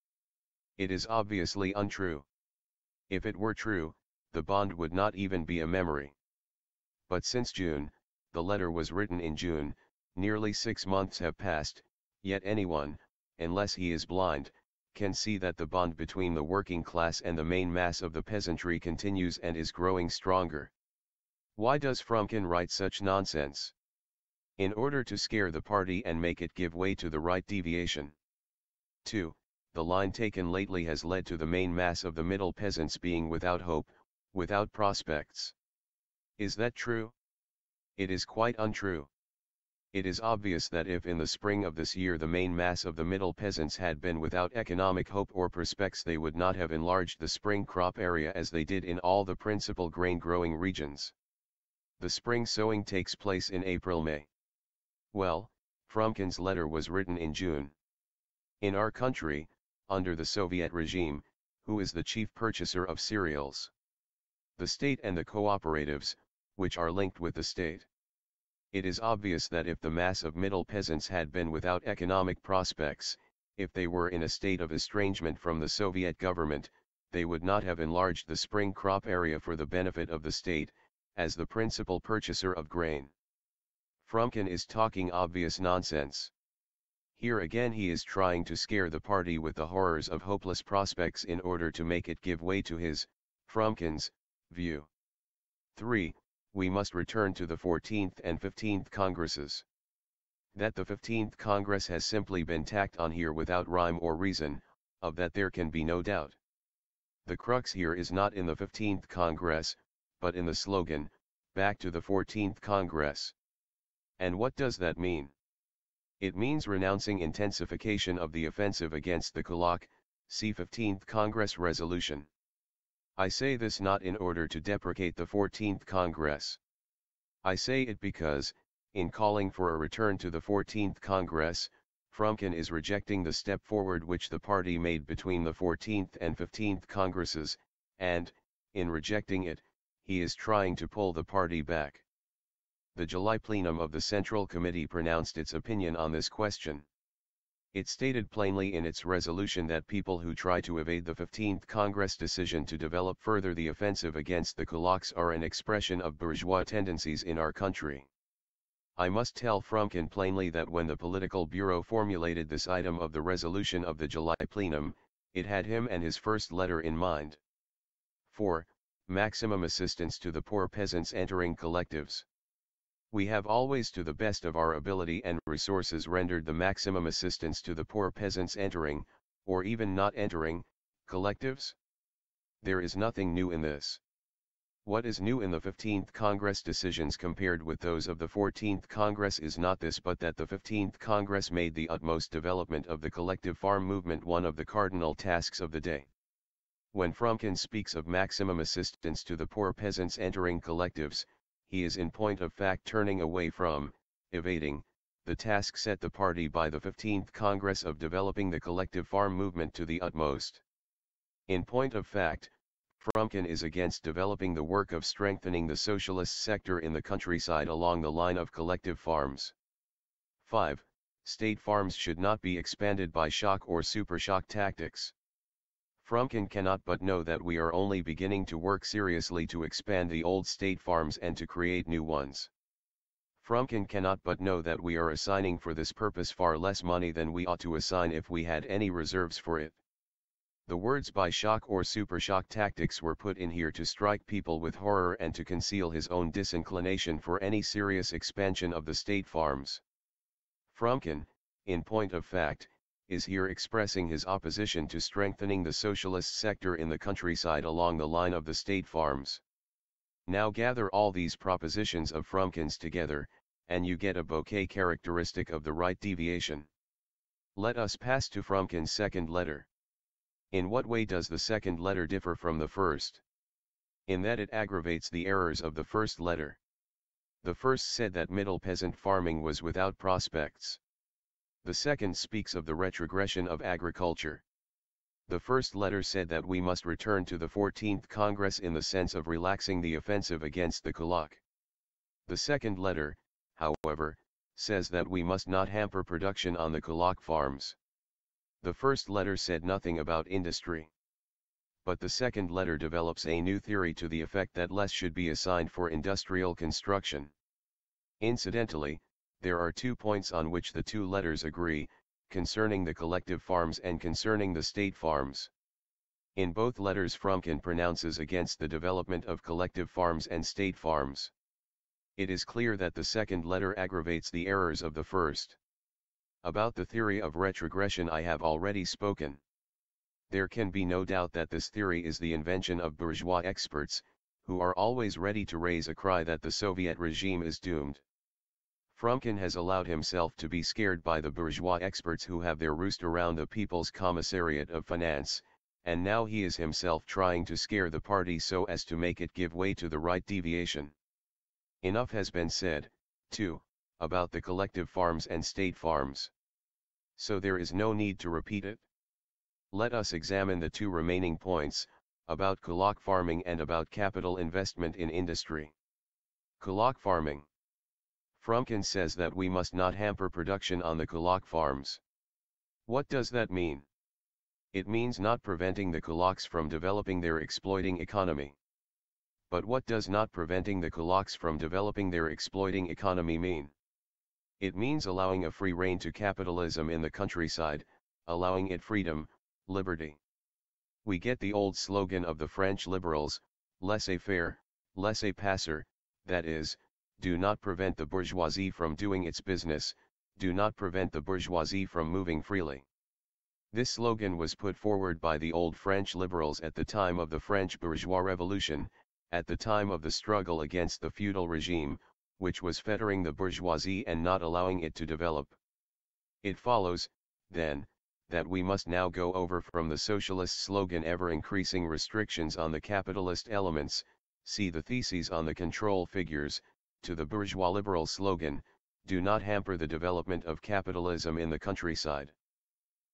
Speaker 1: It is obviously untrue. If it were true, the bond would not even be a memory. But since June, the letter was written in June, nearly 6 months have passed, yet anyone, unless he is blind, can see that the bond between the working class and the main mass of the peasantry continues and is growing stronger. Why does Frumkin write such nonsense? In order to scare the party and make it give way to the right deviation. 2. The line taken lately has led to the main mass of the middle peasants being without hope, without prospects. Is that true? It is quite untrue. It is obvious that if in the spring of this year the main mass of the middle peasants had been without economic hope or prospects, they would not have enlarged the spring crop area as they did in all the principal grain-growing regions. The spring sowing takes place in April-May. Well, Frumkin's letter was written in June. In our country, under the Soviet regime, who is the chief purchaser of cereals? The state and the cooperatives, which are linked with the state. It is obvious that if the mass of middle peasants had been without economic prospects, if they were in a state of estrangement from the Soviet government, they would not have enlarged the spring crop area for the benefit of the state, as the principal purchaser of grain. Frumkin is talking obvious nonsense. Here again he is trying to scare the party with the horrors of hopeless prospects in order to make it give way to his, Frumkin's, view. 3. We must return to the 14th and 15th Congresses. That the 15th Congress has simply been tacked on here without rhyme or reason, of that there can be no doubt. The crux here is not in the 15th Congress, but in the slogan, back to the 14th Congress. And what does that mean? It means renouncing intensification of the offensive against the kulak, see 15th Congress resolution. I say this not in order to deprecate the 14th Congress. I say it because, in calling for a return to the 14th Congress, Frumkin is rejecting the step forward which the party made between the 14th and 15th Congresses, and, in rejecting it, he is trying to pull the party back. The July plenum of the Central Committee pronounced its opinion on this question. It stated plainly in its resolution that people who try to evade the 15th Congress decision to develop further the offensive against the kulaks are an expression of bourgeois tendencies in our country. I must tell Frumkin plainly that when the Political Bureau formulated this item of the resolution of the July plenum, it had him and his first letter in mind. 4. Maximum assistance to the poor peasants entering collectives. We have always to the best of our ability and resources rendered the maximum assistance to the poor peasants entering, or even not entering, collectives. There is nothing new in this. What is new in the 15th Congress decisions compared with those of the 14th Congress is not this but that the 15th Congress made the utmost development of the collective farm movement one of the cardinal tasks of the day. When Fromkin speaks of maximum assistance to the poor peasants entering collectives, he is in point of fact turning away from, evading, the task set the party by the 15th Congress of developing the collective farm movement to the utmost. In point of fact, Fromkin is against developing the work of strengthening the socialist sector in the countryside along the line of collective farms. 5. State farms should not be expanded by shock or super shock tactics. Fromkin cannot but know that we are only beginning to work seriously to expand the old state farms and to create new ones. Fromkin cannot but know that we are assigning for this purpose far less money than we ought to assign if we had any reserves for it. The words by shock or super shock tactics were put in here to strike people with horror and to conceal his own disinclination for any serious expansion of the state farms. Fromkin, in point of fact, is here expressing his opposition to strengthening the socialist sector in the countryside along the line of the state farms. Now gather all these propositions of Fromkin's together, and you get a bouquet characteristic of the right deviation. Let us pass to Fromkin's second letter. In what way does the second letter differ from the first? In that it aggravates the errors of the first letter. The first said that middle peasant farming was without prospects. The second speaks of the retrogression of agriculture. The first letter said that we must return to the 14th Congress in the sense of relaxing the offensive against the kulak. The second letter, however, says that we must not hamper production on the kulak farms. The first letter said nothing about industry. But the second letter develops a new theory to the effect that less should be assigned for industrial construction. Incidentally, there are 2 points on which the 2 letters agree, concerning the collective farms and concerning the state farms. In both letters Fromkin pronounces against the development of collective farms and state farms. It is clear that the second letter aggravates the errors of the first. About the theory of retrogression I have already spoken. There can be no doubt that this theory is the invention of bourgeois experts, who are always ready to raise a cry that the Soviet regime is doomed. Fromkin has allowed himself to be scared by the bourgeois experts who have their roost around the People's Commissariat of Finance, and now he is himself trying to scare the party so as to make it give way to the right deviation. Enough has been said, too, about the collective farms and state farms. So there is no need to repeat it. Let us examine the 2 remaining points, about kulak farming and about capital investment in industry. Kulak farming. Fromkin says that we must not hamper production on the kulak farms. What does that mean? It means not preventing the kulaks from developing their exploiting economy. But what does not preventing the kulaks from developing their exploiting economy mean? It means allowing a free rein to capitalism in the countryside, allowing it freedom, liberty. We get the old slogan of the French liberals, laissez-faire, laissez-passer, that is, do not prevent the bourgeoisie from doing its business, do not prevent the bourgeoisie from moving freely. This slogan was put forward by the old French liberals at the time of the French bourgeois revolution, at the time of the struggle against the feudal regime, which was fettering the bourgeoisie and not allowing it to develop. It follows, then, that we must now go over from the socialist slogan ever-increasing restrictions on the capitalist elements, see the theses on the control figures, to the bourgeois liberal slogan, do not hamper the development of capitalism in the countryside.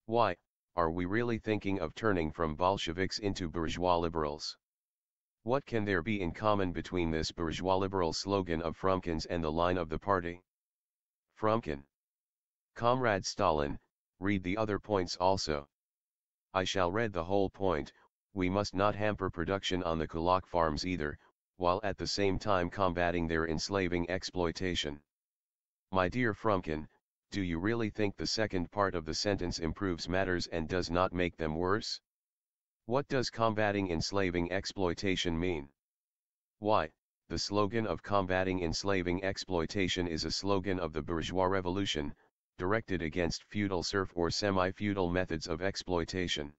Speaker 1: Why, are we really thinking of turning from Bolsheviks into bourgeois liberals? What can there be in common between this bourgeois liberal slogan of Fromkin's and the line of the party? Fromkin. Comrade Stalin, read the other points also. I shall read the whole point. We must not hamper production on the kulak farms either, while at the same time combating their enslaving exploitation. My dear Fromkin, do you really think the second part of the sentence improves matters and does not make them worse? What does combating enslaving exploitation mean? Why, the slogan of combating enslaving exploitation is a slogan of the bourgeois revolution, directed against feudal serf or semi-feudal methods of exploitation.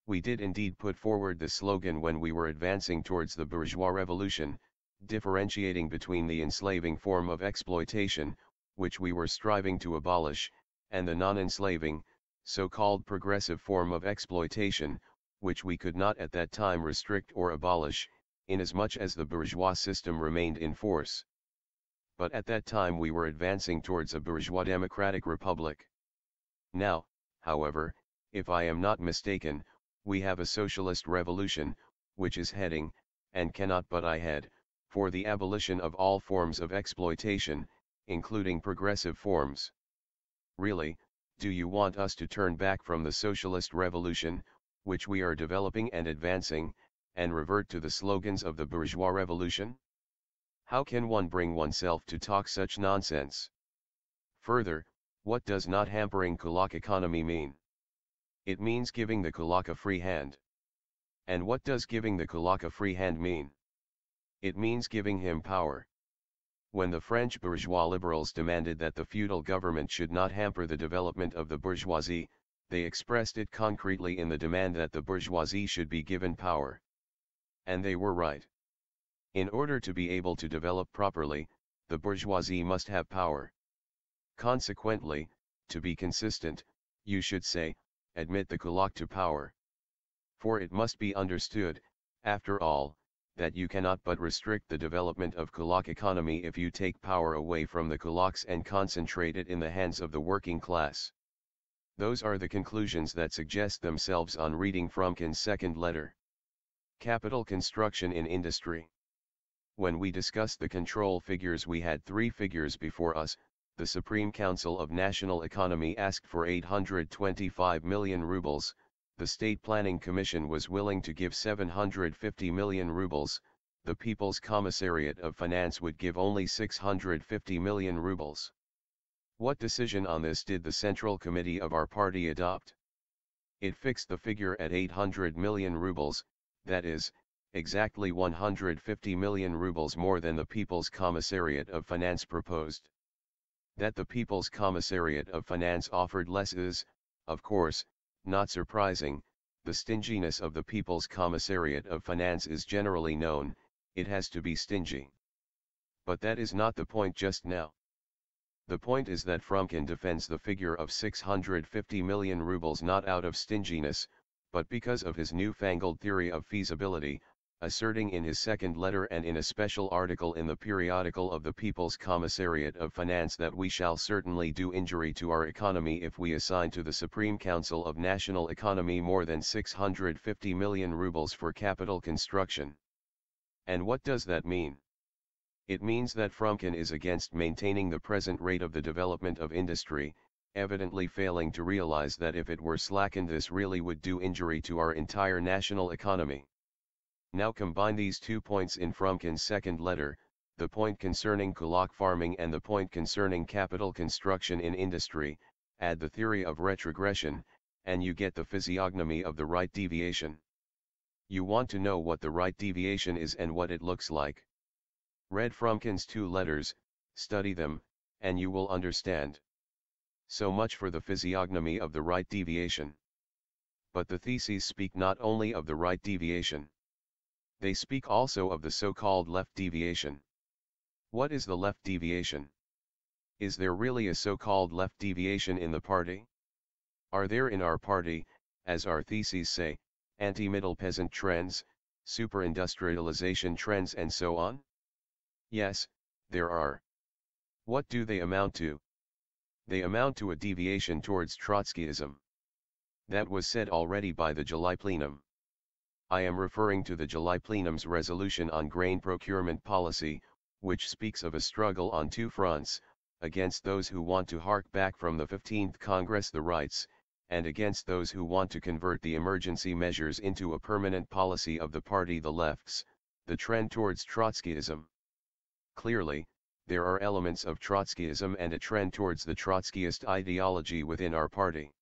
Speaker 1: We did indeed put forward the slogan when we were advancing towards the bourgeois revolution, differentiating between the enslaving form of exploitation, which we were striving to abolish, and the non-enslaving, so-called progressive form of exploitation, which we could not at that time restrict or abolish, inasmuch as the bourgeois system remained in force. But at that time we were advancing towards a bourgeois democratic republic. Now, however, if I am not mistaken, we have a socialist revolution, which is heading, and cannot but I head, for the abolition of all forms of exploitation, including progressive forms. Really, do you want us to turn back from the socialist revolution, which we are developing and advancing, and revert to the slogans of the bourgeois revolution? How can one bring oneself to talk such nonsense? Further, what does not hampering kulak economy mean? It means giving the kulak a free hand. And what does giving the kulak a free hand mean? It means giving him power. When the French bourgeois liberals demanded that the feudal government should not hamper the development of the bourgeoisie, they expressed it concretely in the demand that the bourgeoisie should be given power. And they were right. In order to be able to develop properly, the bourgeoisie must have power. Consequently, to be consistent, you should say, admit the kulak to power. For it must be understood, after all, that you cannot but restrict the development of kulak economy if you take power away from the kulaks and concentrate it in the hands of the working class. Those are the conclusions that suggest themselves on reading Fromkin's second letter. Capital construction in industry. When we discussed the control figures, we had three figures before us. The Supreme Council of National Economy asked for 825 million rubles, the State Planning Commission was willing to give 750 million rubles, the People's Commissariat of Finance would give only 650 million rubles. What decision on this did the Central Committee of our party adopt? It fixed the figure at 800 million rubles, that is, exactly 150 million rubles more than the People's Commissariat of Finance proposed. That the People's Commissariat of Finance offered less is, of course, not surprising. The stinginess of the People's Commissariat of Finance is generally known, it has to be stingy. But that is not the point just now. The point is that Fromkin defends the figure of 650 million rubles not out of stinginess, but because of his newfangled theory of feasibility, asserting in his second letter and in a special article in the periodical of the People's Commissariat of Finance that we shall certainly do injury to our economy if we assign to the Supreme Council of National Economy more than 650 million rubles for capital construction. And what does that mean? It means that Fromkin is against maintaining the present rate of the development of industry, evidently failing to realize that if it were slackened this really would do injury to our entire national economy. Now combine these 2 points in Fromkin's second letter, the point concerning kulak farming and the point concerning capital construction in industry, add the theory of retrogression, and you get the physiognomy of the right deviation. You want to know what the right deviation is and what it looks like. Read Fromkin's 2 letters, study them, and you will understand. So much for the physiognomy of the right deviation. But the theses speak not only of the right deviation. They speak also of the so-called left deviation. What is the left deviation? Is there really a so-called left deviation in the party? Are there in our party, as our theses say, anti-middle peasant trends, super-industrialization trends and so on? Yes, there are. What do they amount to? They amount to a deviation towards Trotskyism. That was said already by the July Plenum. I am referring to the July Plenum's resolution on grain procurement policy, which speaks of a struggle on 2 fronts, against those who want to hark back from the 15th Congress the rights, and against those who want to convert the emergency measures into a permanent policy of the party the lefts, the trend towards Trotskyism. Clearly, there are elements of Trotskyism and a trend towards the Trotskyist ideology within our party.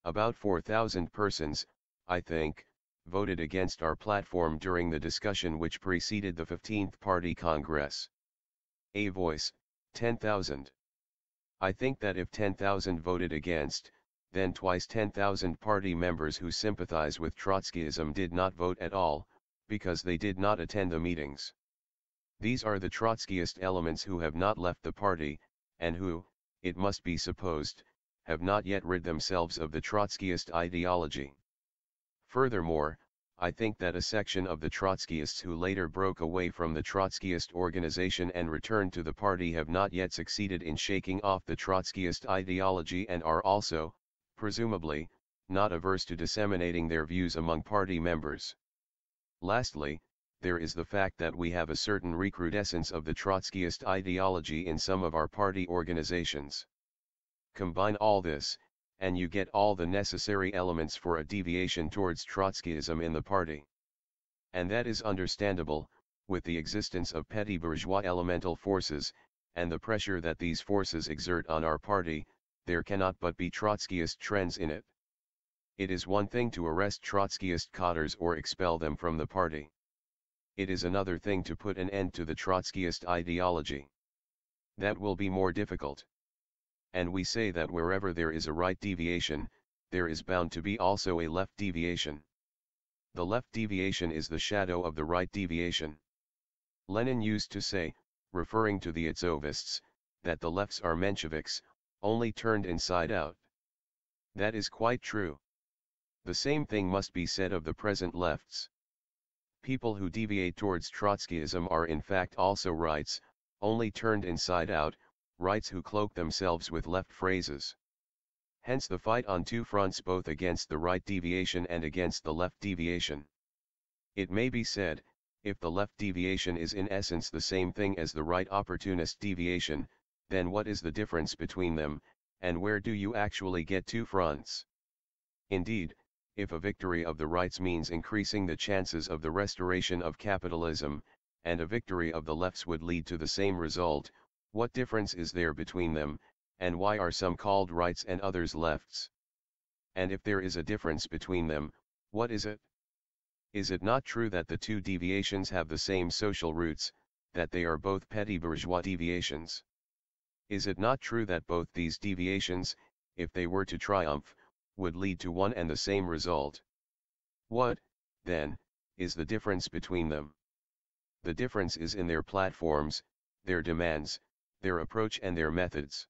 Speaker 1: About 4,000 persons, I think, voted against our platform during the discussion which preceded the 15th Party Congress. A voice, 10,000. I think that if 10,000 voted against, then twice 10,000 party members who sympathize with Trotskyism did not vote at all, because they did not attend the meetings. These are the Trotskyist elements who have not left the party, and who, it must be supposed, have not yet rid themselves of the Trotskyist ideology. Furthermore, I think that a section of the Trotskyists who later broke away from the Trotskyist organization and returned to the party have not yet succeeded in shaking off the Trotskyist ideology and are also, presumably, not averse to disseminating their views among party members. Lastly, there is the fact that we have a certain recrudescence of the Trotskyist ideology in some of our party organizations. Combine all this, and you get all the necessary elements for a deviation towards Trotskyism in the party. And that is understandable, with the existence of petty bourgeois elemental forces, and the pressure that these forces exert on our party, there cannot but be Trotskyist trends in it. It is one thing to arrest Trotskyist cadres or expel them from the party. It is another thing to put an end to the Trotskyist ideology. That will be more difficult. And we say that wherever there is a right deviation, there is bound to be also a left deviation. The left deviation is the shadow of the right deviation. Lenin used to say, referring to the Itzovists, that the lefts are Mensheviks, only turned inside out. That is quite true. The same thing must be said of the present lefts. People who deviate towards Trotskyism are in fact also rights, only turned inside out, rights who cloak themselves with left phrases. Hence the fight on two fronts, both against the right deviation and against the left deviation. It may be said, if the left deviation is in essence the same thing as the right opportunist deviation, then what is the difference between them, and where do you actually get two fronts? Indeed, if a victory of the rights means increasing the chances of the restoration of capitalism, and a victory of the lefts would lead to the same result, what difference is there between them, and why are some called rights and others lefts? And if there is a difference between them, what is it? Is it not true that the two deviations have the same social roots, that they are both petty bourgeois deviations? Is it not true that both these deviations, if they were to triumph, would lead to one and the same result? What, then, is the difference between them? The difference is in their platforms, their demands, their approach and their methods.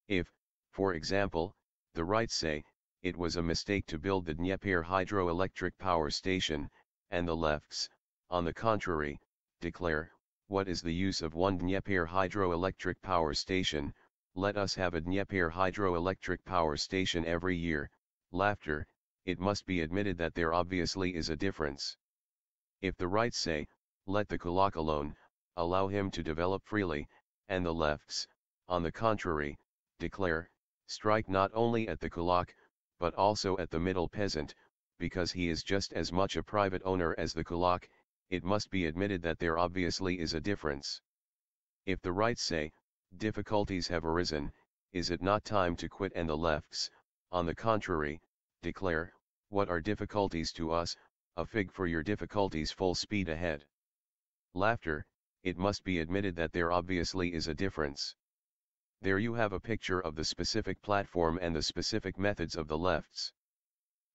Speaker 1: If, for example, the right say, it was a mistake to build the Dnieper hydroelectric power station, and the lefts, on the contrary, declare, what is the use of one Dnieper hydroelectric power station, let us have a Dnieper hydroelectric power station every year, laughter, it must be admitted that there obviously is a difference. If the right say, let the kulak alone, allow him to develop freely, and the lefts, on the contrary, declare, strike not only at the kulak, but also at the middle peasant, because he is just as much a private owner as the kulak, it must be admitted that there obviously is a difference. If the right say, difficulties have arisen, is it not time to quit, and the lefts, on the contrary, declare, what are difficulties to us, a fig for your difficulties, full speed ahead. Laughter, it must be admitted that there obviously is a difference. There you have a picture of the specific platform and the specific methods of the lefts.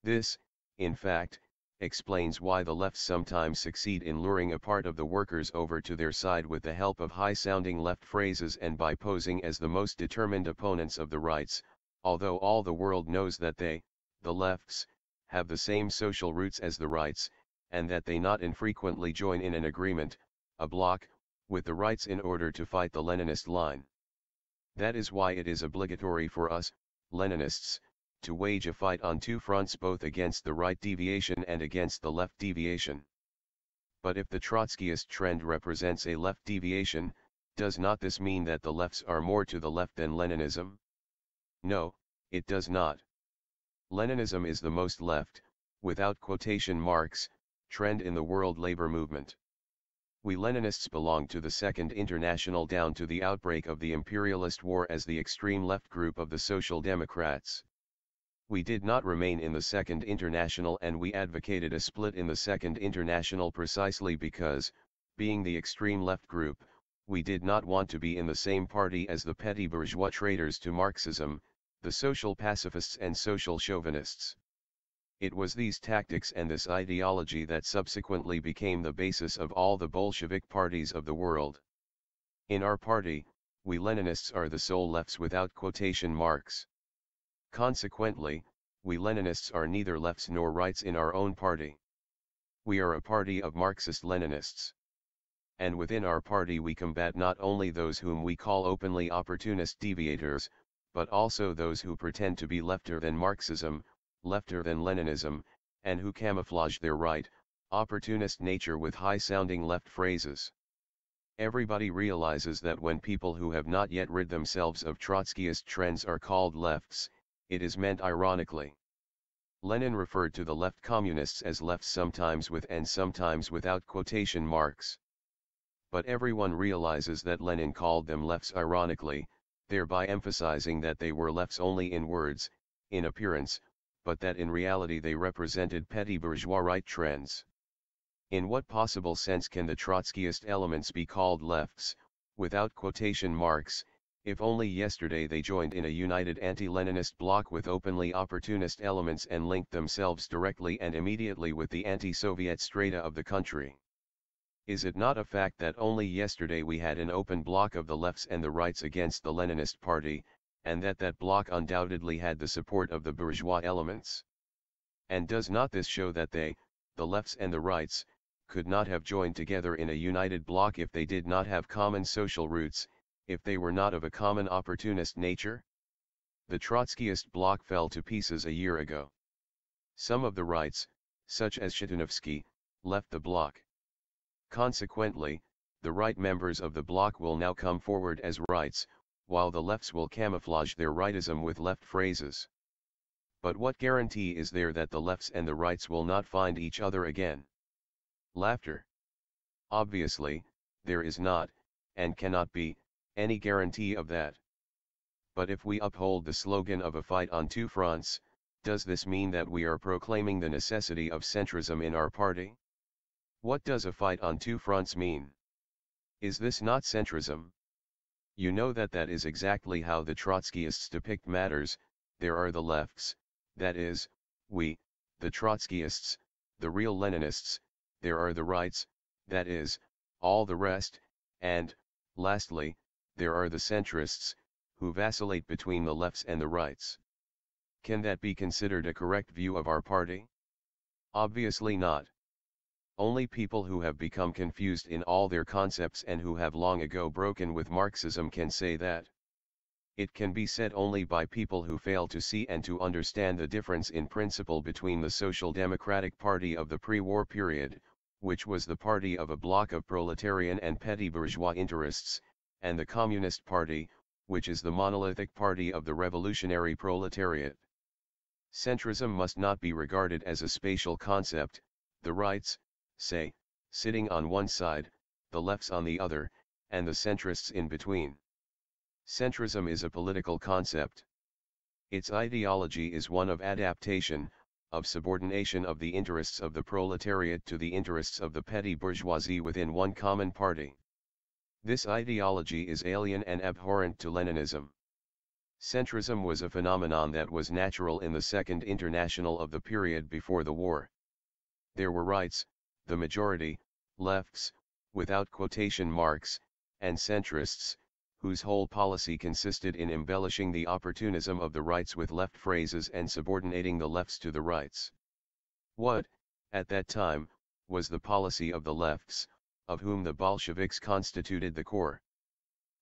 Speaker 1: This, in fact, explains why the lefts sometimes succeed in luring a part of the workers over to their side with the help of high-sounding left phrases and by posing as the most determined opponents of the rights, although all the world knows that they, the lefts, have the same social roots as the rights, and that they not infrequently join in an agreement, a bloc, with the rights in order to fight the Leninist line. That is why it is obligatory for us, Leninists, to wage a fight on two fronts, both against the right deviation and against the left deviation. But if the Trotskyist trend represents a left deviation, does not this mean that the lefts are more to the left than Leninism? No, it does not. Leninism is the most left, without quotation marks, trend in the world labor movement. We Leninists belong to the Second International down to the outbreak of the imperialist war as the extreme left group of the Social Democrats. We did not remain in the Second International, and we advocated a split in the Second International precisely because, being the extreme left group, we did not want to be in the same party as the petty bourgeois traitors to Marxism, the social pacifists and social chauvinists. It was these tactics and this ideology that subsequently became the basis of all the Bolshevik parties of the world. In our party, we Leninists are the sole lefts without quotation marks. Consequently, we Leninists are neither lefts nor rights in our own party. We are a party of Marxist-Leninists. And within our party we combat not only those whom we call openly opportunist deviators, but also those who pretend to be lefter than Marxism, lefter than Leninism, and who camouflage their right, opportunist nature with high-sounding left phrases. Everybody realizes that when people who have not yet rid themselves of Trotskyist trends are called lefts, it is meant ironically. Lenin referred to the left communists as lefts sometimes with and sometimes without quotation marks. But everyone realizes that Lenin called them lefts ironically, thereby emphasizing that they were lefts only in words, in appearance, but that in reality they represented petty bourgeois right trends. In what possible sense can the Trotskyist elements be called lefts, without quotation marks, if only yesterday they joined in a united anti-Leninist bloc with openly opportunist elements and linked themselves directly and immediately with the anti-Soviet strata of the country? Is it not a fact that only yesterday we had an open bloc of the lefts and the rights against the Leninist party, and that that bloc undoubtedly had the support of the bourgeois elements? And does not this show that they, the lefts and the rights, could not have joined together in a united bloc if they did not have common social roots, if they were not of a common opportunist nature? The Trotskyist bloc fell to pieces a year ago. Some of the rights, such as Shatunovsky, left the bloc. Consequently, the right members of the bloc will now come forward as rights, while the lefts will camouflage their rightism with left phrases. But what guarantee is there that the lefts and the rights will not find each other again? Laughter. Obviously, there is not, and cannot be, any guarantee of that. But if we uphold the slogan of a fight on two fronts, does this mean that we are proclaiming the necessity of centrism in our party? What does a fight on two fronts mean? Is this not centrism? You know that that is exactly how the Trotskyists depict matters. There are the lefts, that is, we, the Trotskyists, the real Leninists, there are the rights, that is, all the rest, and, lastly, there are the centrists, who vacillate between the lefts and the rights. Can that be considered a correct view of our party? Obviously not. Only people who have become confused in all their concepts and who have long ago broken with Marxism can say that. It can be said only by people who fail to see and to understand the difference in principle between the Social Democratic Party of the pre-war period, which was the party of a bloc of proletarian and petty bourgeois interests, and the Communist Party, which is the monolithic party of the revolutionary proletariat. Centrism must not be regarded as a spatial concept, the rights, say, sitting on one side, the lefts on the other, and the centrists in between. Centrism is a political concept. Its ideology is one of adaptation, of subordination of the interests of the proletariat to the interests of the petty bourgeoisie within one common party. This ideology is alien and abhorrent to Leninism. Centrism was a phenomenon that was natural in the Second International of the period before the war. There were rights, the majority, lefts, without quotation marks, and centrists, whose whole policy consisted in embellishing the opportunism of the rights with left phrases and subordinating the lefts to the rights. What, at that time, was the policy of the lefts, of whom the Bolsheviks constituted the core?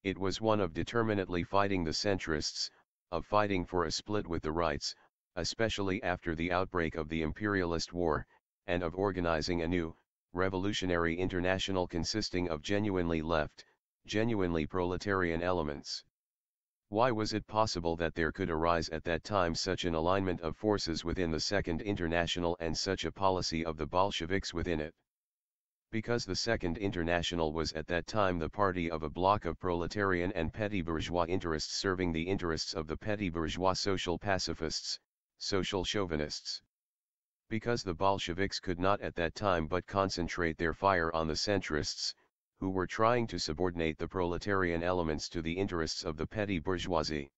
Speaker 1: It was one of determinately fighting the centrists, of fighting for a split with the rights, especially after the outbreak of the imperialist war, and of organizing a new, revolutionary international consisting of genuinely left, genuinely proletarian elements. Why was it possible that there could arise at that time such an alignment of forces within the Second International and such a policy of the Bolsheviks within it? Because the Second International was at that time the party of a bloc of proletarian and petty bourgeois interests serving the interests of the petty bourgeois social pacifists, social chauvinists. Because the Bolsheviks could not at that time but concentrate their fire on the centrists, who were trying to subordinate the proletarian elements to the interests of the petty bourgeoisie.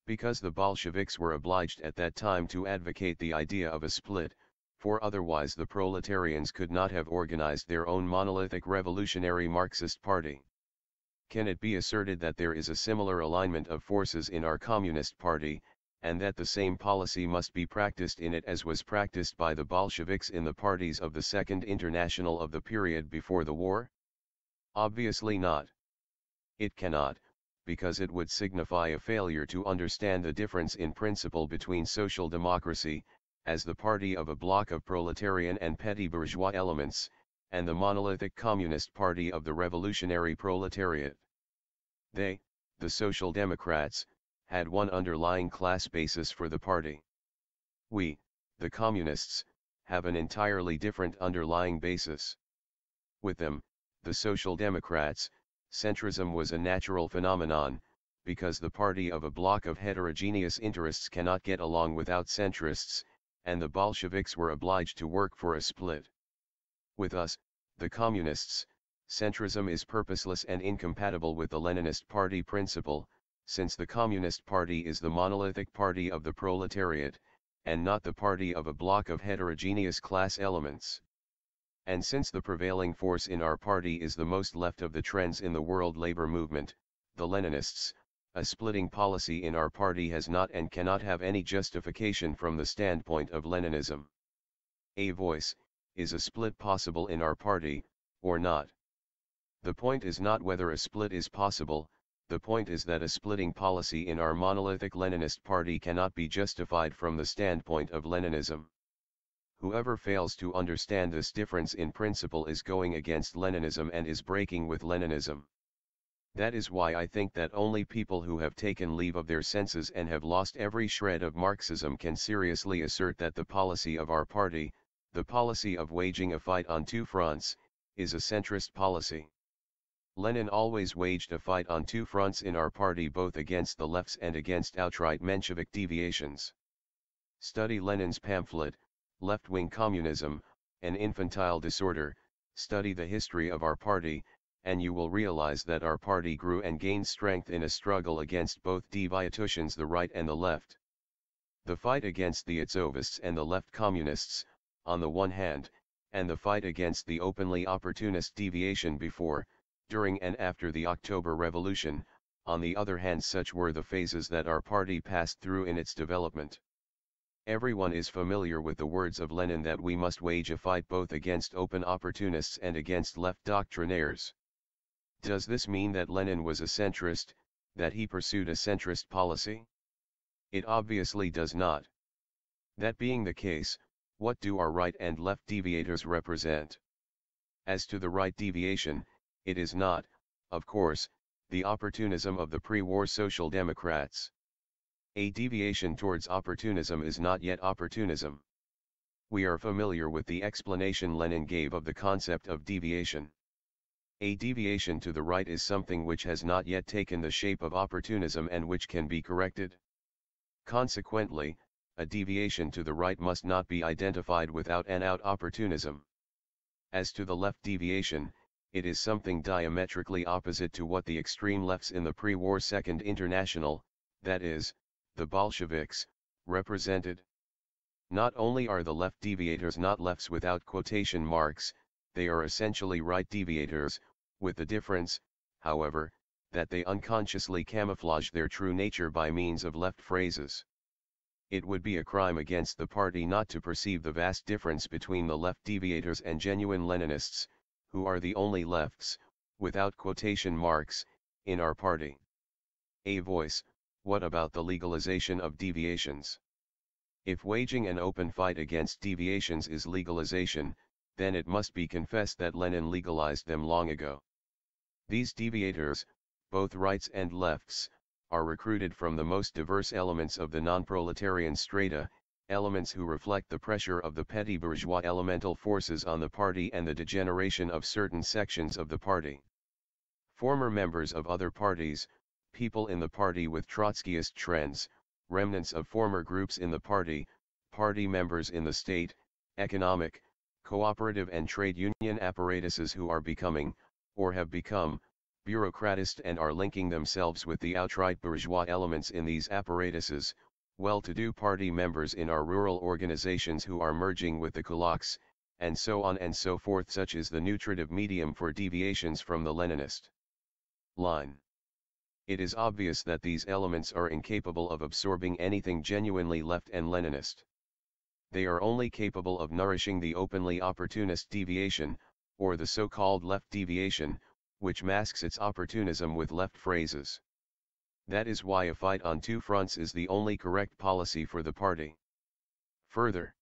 Speaker 1: Because the Bolsheviks were obliged at that time to advocate the idea of a split, for otherwise the proletarians could not have organized their own monolithic revolutionary Marxist party. Can it be asserted that there is a similar alignment of forces in our Communist Party, and that the same policy must be practiced in it as was practiced by the Bolsheviks in the parties of the Second International of the period before the war? Obviously not. It cannot, because it would signify a failure to understand the difference in principle between social democracy, as the party of a bloc of proletarian and petty bourgeois elements, and the monolithic Communist Party of the revolutionary proletariat. They, the Social Democrats, had one underlying class basis for the party. We, the Communists, have an entirely different underlying basis. With them, the Social Democrats, centrism was a natural phenomenon, because the party of a bloc of heterogeneous interests cannot get along without centrists, and the Bolsheviks were obliged to work for a split. With us, the Communists, centrism is purposeless and incompatible with the Leninist party principle, since the Communist Party is the monolithic party of the proletariat, and not the party of a bloc of heterogeneous class elements. And since the prevailing force in our party is the most left of the trends in the world labor movement, the Leninists, a splitting policy in our party has not and cannot have any justification from the standpoint of Leninism. A voice, is a split possible in our party, or not? The point is not whether a split is possible, the point is that a splitting policy in our monolithic Leninist party cannot be justified from the standpoint of Leninism. Whoever fails to understand this difference in principle is going against Leninism and is breaking with Leninism. That is why I think that only people who have taken leave of their senses and have lost every shred of Marxism can seriously assert that the policy of our party, the policy of waging a fight on two fronts, is a centrist policy. Lenin always waged a fight on two fronts in our party, both against the lefts and against outright Menshevik deviations. Study Lenin's pamphlet, Left-Wing Communism, an Infantile Disorder, study the history of our party, and you will realize that our party grew and gained strength in a struggle against both deviations, the right and the left. The fight against the Itzovists and the left communists, on the one hand, and the fight against the openly opportunist deviation before, during and after the October Revolution, on the other hand, such were the phases that our party passed through in its development. Everyone is familiar with the words of Lenin that we must wage a fight both against open opportunists and against left doctrinaires. Does this mean that Lenin was a centrist, that he pursued a centrist policy? It obviously does not. That being the case, what do our right and left deviators represent? As to the right deviation, it is not, of course, the opportunism of the pre-war Social Democrats. A deviation towards opportunism is not yet opportunism. We are familiar with the explanation Lenin gave of the concept of deviation. A deviation to the right is something which has not yet taken the shape of opportunism and which can be corrected. Consequently, a deviation to the right must not be identified with out-and-out opportunism. As to the left deviation, it is something diametrically opposite to what the extreme lefts in the pre-war Second International, that is, the Bolsheviks, represented. Not only are the left deviators not lefts without quotation marks, they are essentially right deviators, with the difference, however, that they unconsciously camouflage their true nature by means of left phrases. It would be a crime against the party not to perceive the vast difference between the left deviators and genuine Leninists, who are the only lefts, without quotation marks, in our party. A voice, what about the legalization of deviations? If waging an open fight against deviations is legalization, then it must be confessed that Lenin legalized them long ago. These deviators, both rights and lefts, are recruited from the most diverse elements of the non-proletarian strata, elements who reflect the pressure of the petty bourgeois elemental forces on the party and the degeneration of certain sections of the party. Former members of other parties, people in the party with Trotskyist trends, remnants of former groups in the party members in the state, economic, cooperative and trade union apparatuses who are becoming, or have become, bureaucratist and are linking themselves with the outright bourgeois elements in these apparatuses, well-to-do party members in our rural organizations who are merging with the kulaks, and so on and so forth. Such is the nutritive medium for deviations from the Leninist line. It is obvious that these elements are incapable of absorbing anything genuinely left and Leninist. They are only capable of nourishing the openly opportunist deviation, or the so-called left deviation, which masks its opportunism with left phrases. That is why a fight on two fronts is the only correct policy for the party. Further,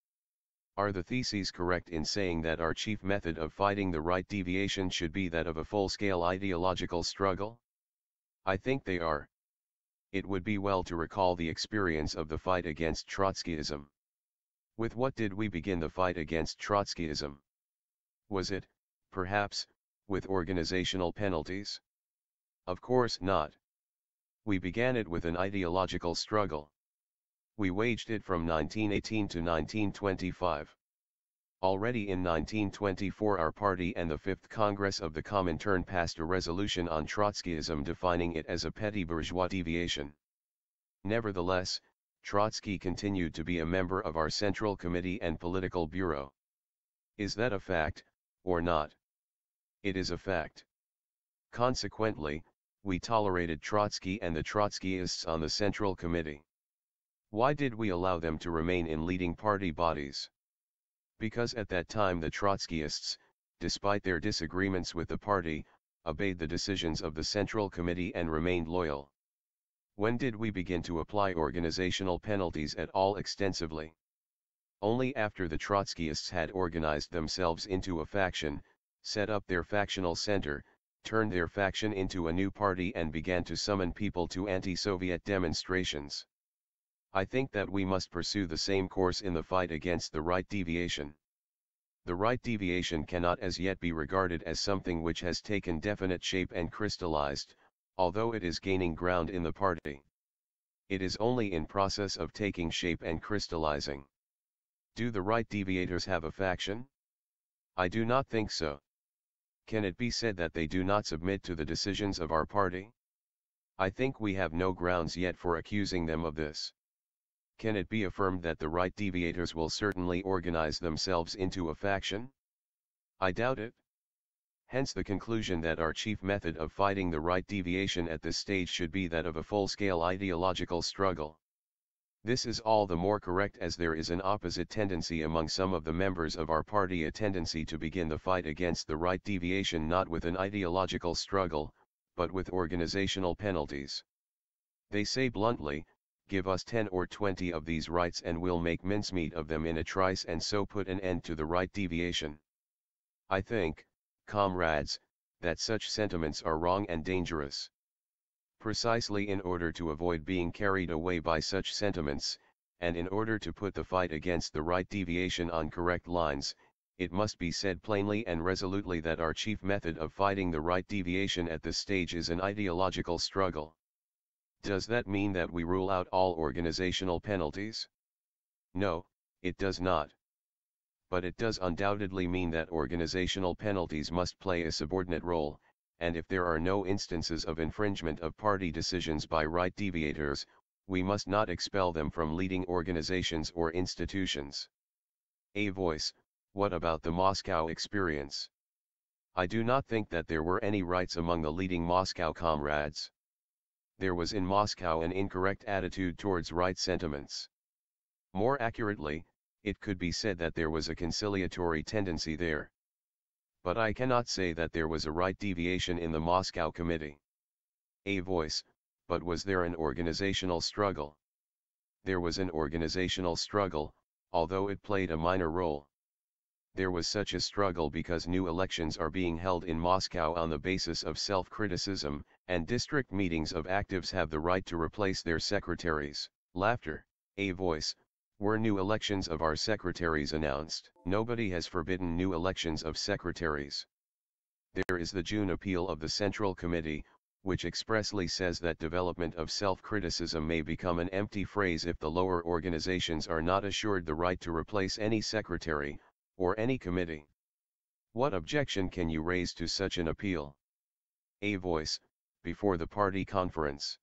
Speaker 1: are the theses correct in saying that our chief method of fighting the right deviation should be that of a full-scale ideological struggle? I think they are. It would be well to recall the experience of the fight against Trotskyism. With what did we begin the fight against Trotskyism? Was it, perhaps, with organizational penalties? Of course not. We began it with an ideological struggle. We waged it from 1918 to 1925. Already in 1924 our party and the Fifth Congress of the Comintern passed a resolution on Trotskyism defining it as a petty bourgeois deviation. Nevertheless, Trotsky continued to be a member of our Central Committee and Political Bureau. Is that a fact, or not? It is a fact. Consequently, we tolerated Trotsky and the Trotskyists on the Central Committee. Why did we allow them to remain in leading party bodies? Because at that time the Trotskyists, despite their disagreements with the party, obeyed the decisions of the Central Committee and remained loyal. When did we begin to apply organizational penalties at all extensively? Only after the Trotskyists had organized themselves into a faction, set up their factional center, turned their faction into a new party and began to summon people to anti-Soviet demonstrations. I think that we must pursue the same course in the fight against the right deviation. The right deviation cannot as yet be regarded as something which has taken definite shape and crystallized, although it is gaining ground in the party. It is only in process of taking shape and crystallizing. Do the right deviators have a faction? I do not think so. Can it be said that they do not submit to the decisions of our party? I think we have no grounds yet for accusing them of this. Can it be affirmed that the right deviators will certainly organize themselves into a faction? I doubt it. Hence the conclusion that our chief method of fighting the right deviation at this stage should be that of a full-scale ideological struggle. This is all the more correct as there is an opposite tendency among some of the members of our party, a tendency to begin the fight against the right deviation not with an ideological struggle, but with organizational penalties. They say bluntly, give us 10 or 20 of these rights and we'll make mincemeat of them in a trice and so put an end to the right deviation. I think, comrades, that such sentiments are wrong and dangerous. Precisely in order to avoid being carried away by such sentiments, and in order to put the fight against the right deviation on correct lines, it must be said plainly and resolutely that our chief method of fighting the right deviation at this stage is an ideological struggle. Does that mean that we rule out all organizational penalties? No, it does not. But it does undoubtedly mean that organizational penalties must play a subordinate role, and if there are no instances of infringement of party decisions by right deviators, we must not expel them from leading organizations or institutions. A voice, what about the Moscow experience? I do not think that there were any rights among the leading Moscow comrades. There was in Moscow an incorrect attitude towards right sentiments. More accurately, it could be said that there was a conciliatory tendency there. But I cannot say that there was a right deviation in the Moscow Committee. A voice, but was there an organizational struggle? There was an organizational struggle, although it played a minor role. There was such a struggle because new elections are being held in Moscow on the basis of self-criticism, and district meetings of actives have the right to replace their secretaries. Laughter. A voice. Were new elections of our secretaries announced? Nobody has forbidden new elections of secretaries. There is the June appeal of the Central Committee, which expressly says that development of self-criticism may become an empty phrase if the lower organizations are not assured the right to replace any secretary, or any committee. What objection can you raise to such an appeal? A voice, before the party conference.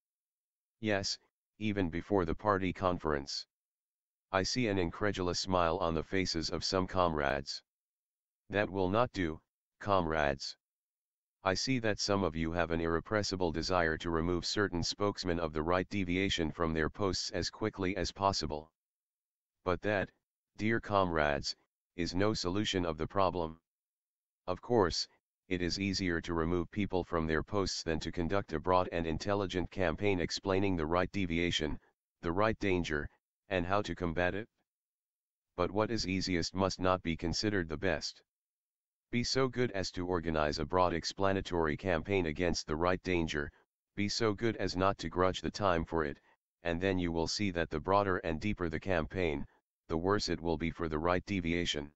Speaker 1: Yes, even before the party conference. I see an incredulous smile on the faces of some comrades. That will not do, comrades. I see that some of you have an irrepressible desire to remove certain spokesmen of the right deviation from their posts as quickly as possible. But that, dear comrades, is no solution of the problem. Of course, it is easier to remove people from their posts than to conduct a broad and intelligent campaign explaining the right deviation, the right danger, and how to combat it. But what is easiest must not be considered the best. Be so good as to organize a broad explanatory campaign against the right danger, be so good as not to grudge the time for it, and then you will see that the broader and deeper the campaign, the worse it will be for the right deviation.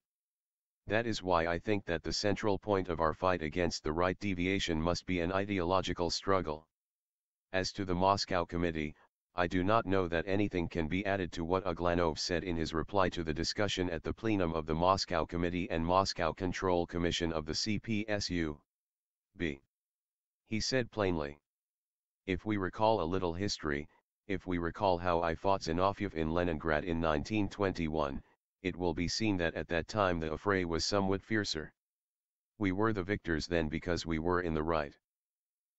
Speaker 1: That is why I think that the central point of our fight against the right deviation must be an ideological struggle. As to the Moscow Committee, I do not know that anything can be added to what Uglanov said in his reply to the discussion at the plenum of the Moscow Committee and Moscow Control Commission of the C.P.S.U. B. He said plainly, if we recall a little history, if we recall how I fought Zinoviev in Leningrad in 1921, it will be seen that at that time the affray was somewhat fiercer. We were the victors then because we were in the right.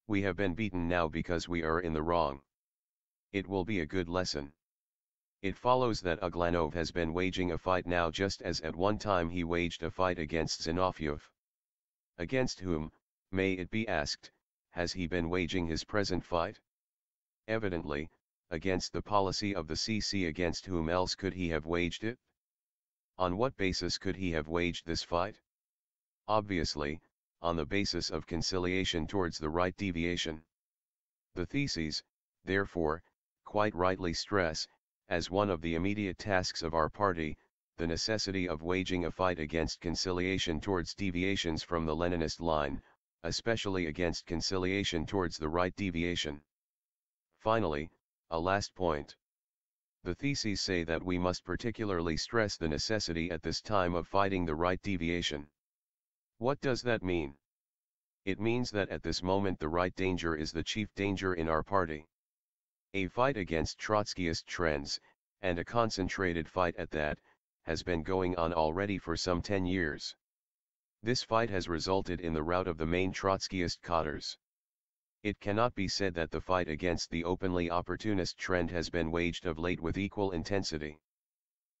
Speaker 1: We have been beaten now because we are in the wrong. It will be a good lesson. It follows that Uglanov has been waging a fight now just as at one time he waged a fight against Zinoviev. Against whom, may it be asked, has he been waging his present fight? Evidently, against the policy of the CC. Against whom else could he have waged it? On what basis could he have waged this fight? Obviously, on the basis of conciliation towards the right deviation. The theses, therefore, quite rightly stress, as one of the immediate tasks of our party, the necessity of waging a fight against conciliation towards deviations from the Leninist line, especially against conciliation towards the right deviation. Finally, a last point. The theses say that we must particularly stress the necessity at this time of fighting the right deviation. What does that mean? It means that at this moment the right danger is the chief danger in our party. A fight against Trotskyist trends, and a concentrated fight at that, has been going on already for some 10 years. This fight has resulted in the rout of the main Trotskyist cadres. It cannot be said that the fight against the openly opportunist trend has been waged of late with equal intensity.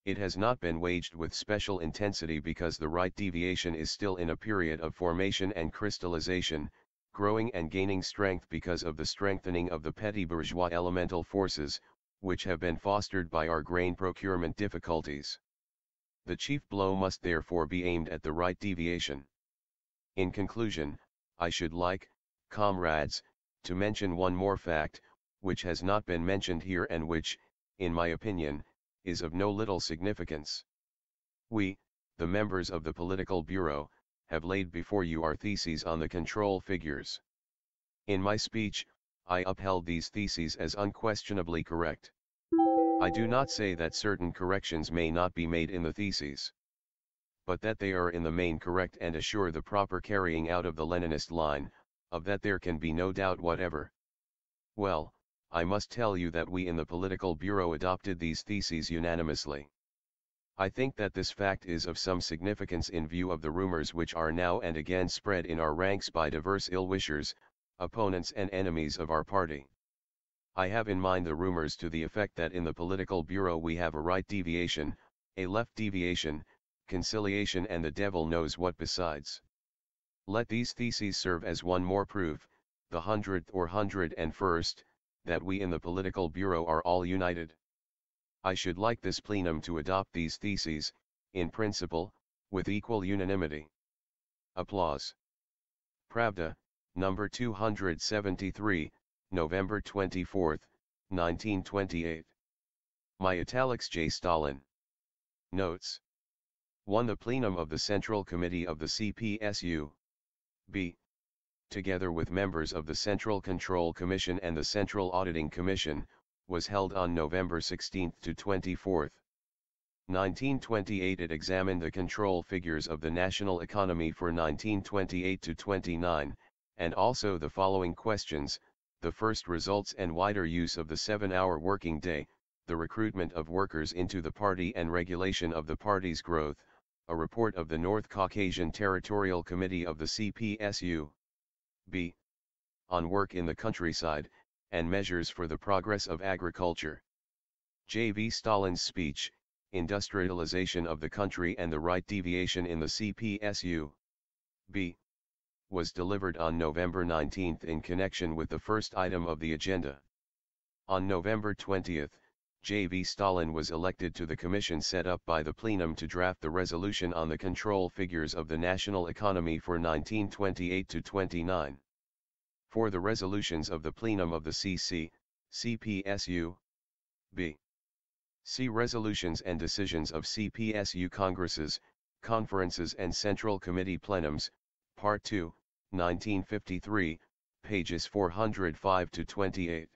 Speaker 1: It has not been waged with special intensity because the right deviation is still in a period of formation and crystallization, growing and gaining strength because of the strengthening of the petty bourgeois elemental forces, which have been fostered by our grain procurement difficulties. The chief blow must therefore be aimed at the right deviation. In conclusion, I should like, comrades, to mention one more fact, which has not been mentioned here and which, in my opinion, is of no little significance. We, the members of the Political Bureau, have laid before you our theses on the control figures. In my speech, I upheld these theses as unquestionably correct. I do not say that certain corrections may not be made in the theses, but that they are in the main correct and assure the proper carrying out of the Leninist line, of that there can be no doubt whatever. Well, I must tell you that we in the Political Bureau adopted these theses unanimously. I think that this fact is of some significance in view of the rumors which are now and again spread in our ranks by diverse ill-wishers, opponents and enemies of our party. I have in mind the rumors to the effect that in the Political Bureau we have a right deviation, a left deviation, conciliation and the devil knows what besides. Let these theses serve as one more proof, the 100th or 101st, that we in the Political Bureau are all united. I should like this plenum to adopt these theses, in principle, with equal unanimity. Applause. Pravda, number 273, November 24, 1928. My italics J. Stalin. Notes. 1. The plenum of the Central Committee of the C.P.S.U. B. Together with members of the Central Control Commission and the Central Auditing Commission, was held on November 16 to 24, 1928. It examined the control figures of the national economy for 1928 to 29, and also the following questions: the first, results and wider use of the 7-hour working day, the recruitment of workers into the party and regulation of the party's growth, a report of the North Caucasian Territorial Committee of the C.P.S.U. B. On work in the countryside, and measures for the progress of agriculture. J.V. Stalin's speech, Industrialization of the Country and the Right Deviation in the C.P.S.U. B. was delivered on November 19 in connection with the first item of the agenda. On November 20, J.V. Stalin was elected to the commission set up by the Plenum to draft the resolution on the control figures of the national economy for 1928-29. For the resolutions of the Plenum of the C.P.S.U. B. See Resolutions and Decisions of C.P.S.U. Congresses, Conferences and Central Committee Plenums, Part 2, 1953, pages 405-28.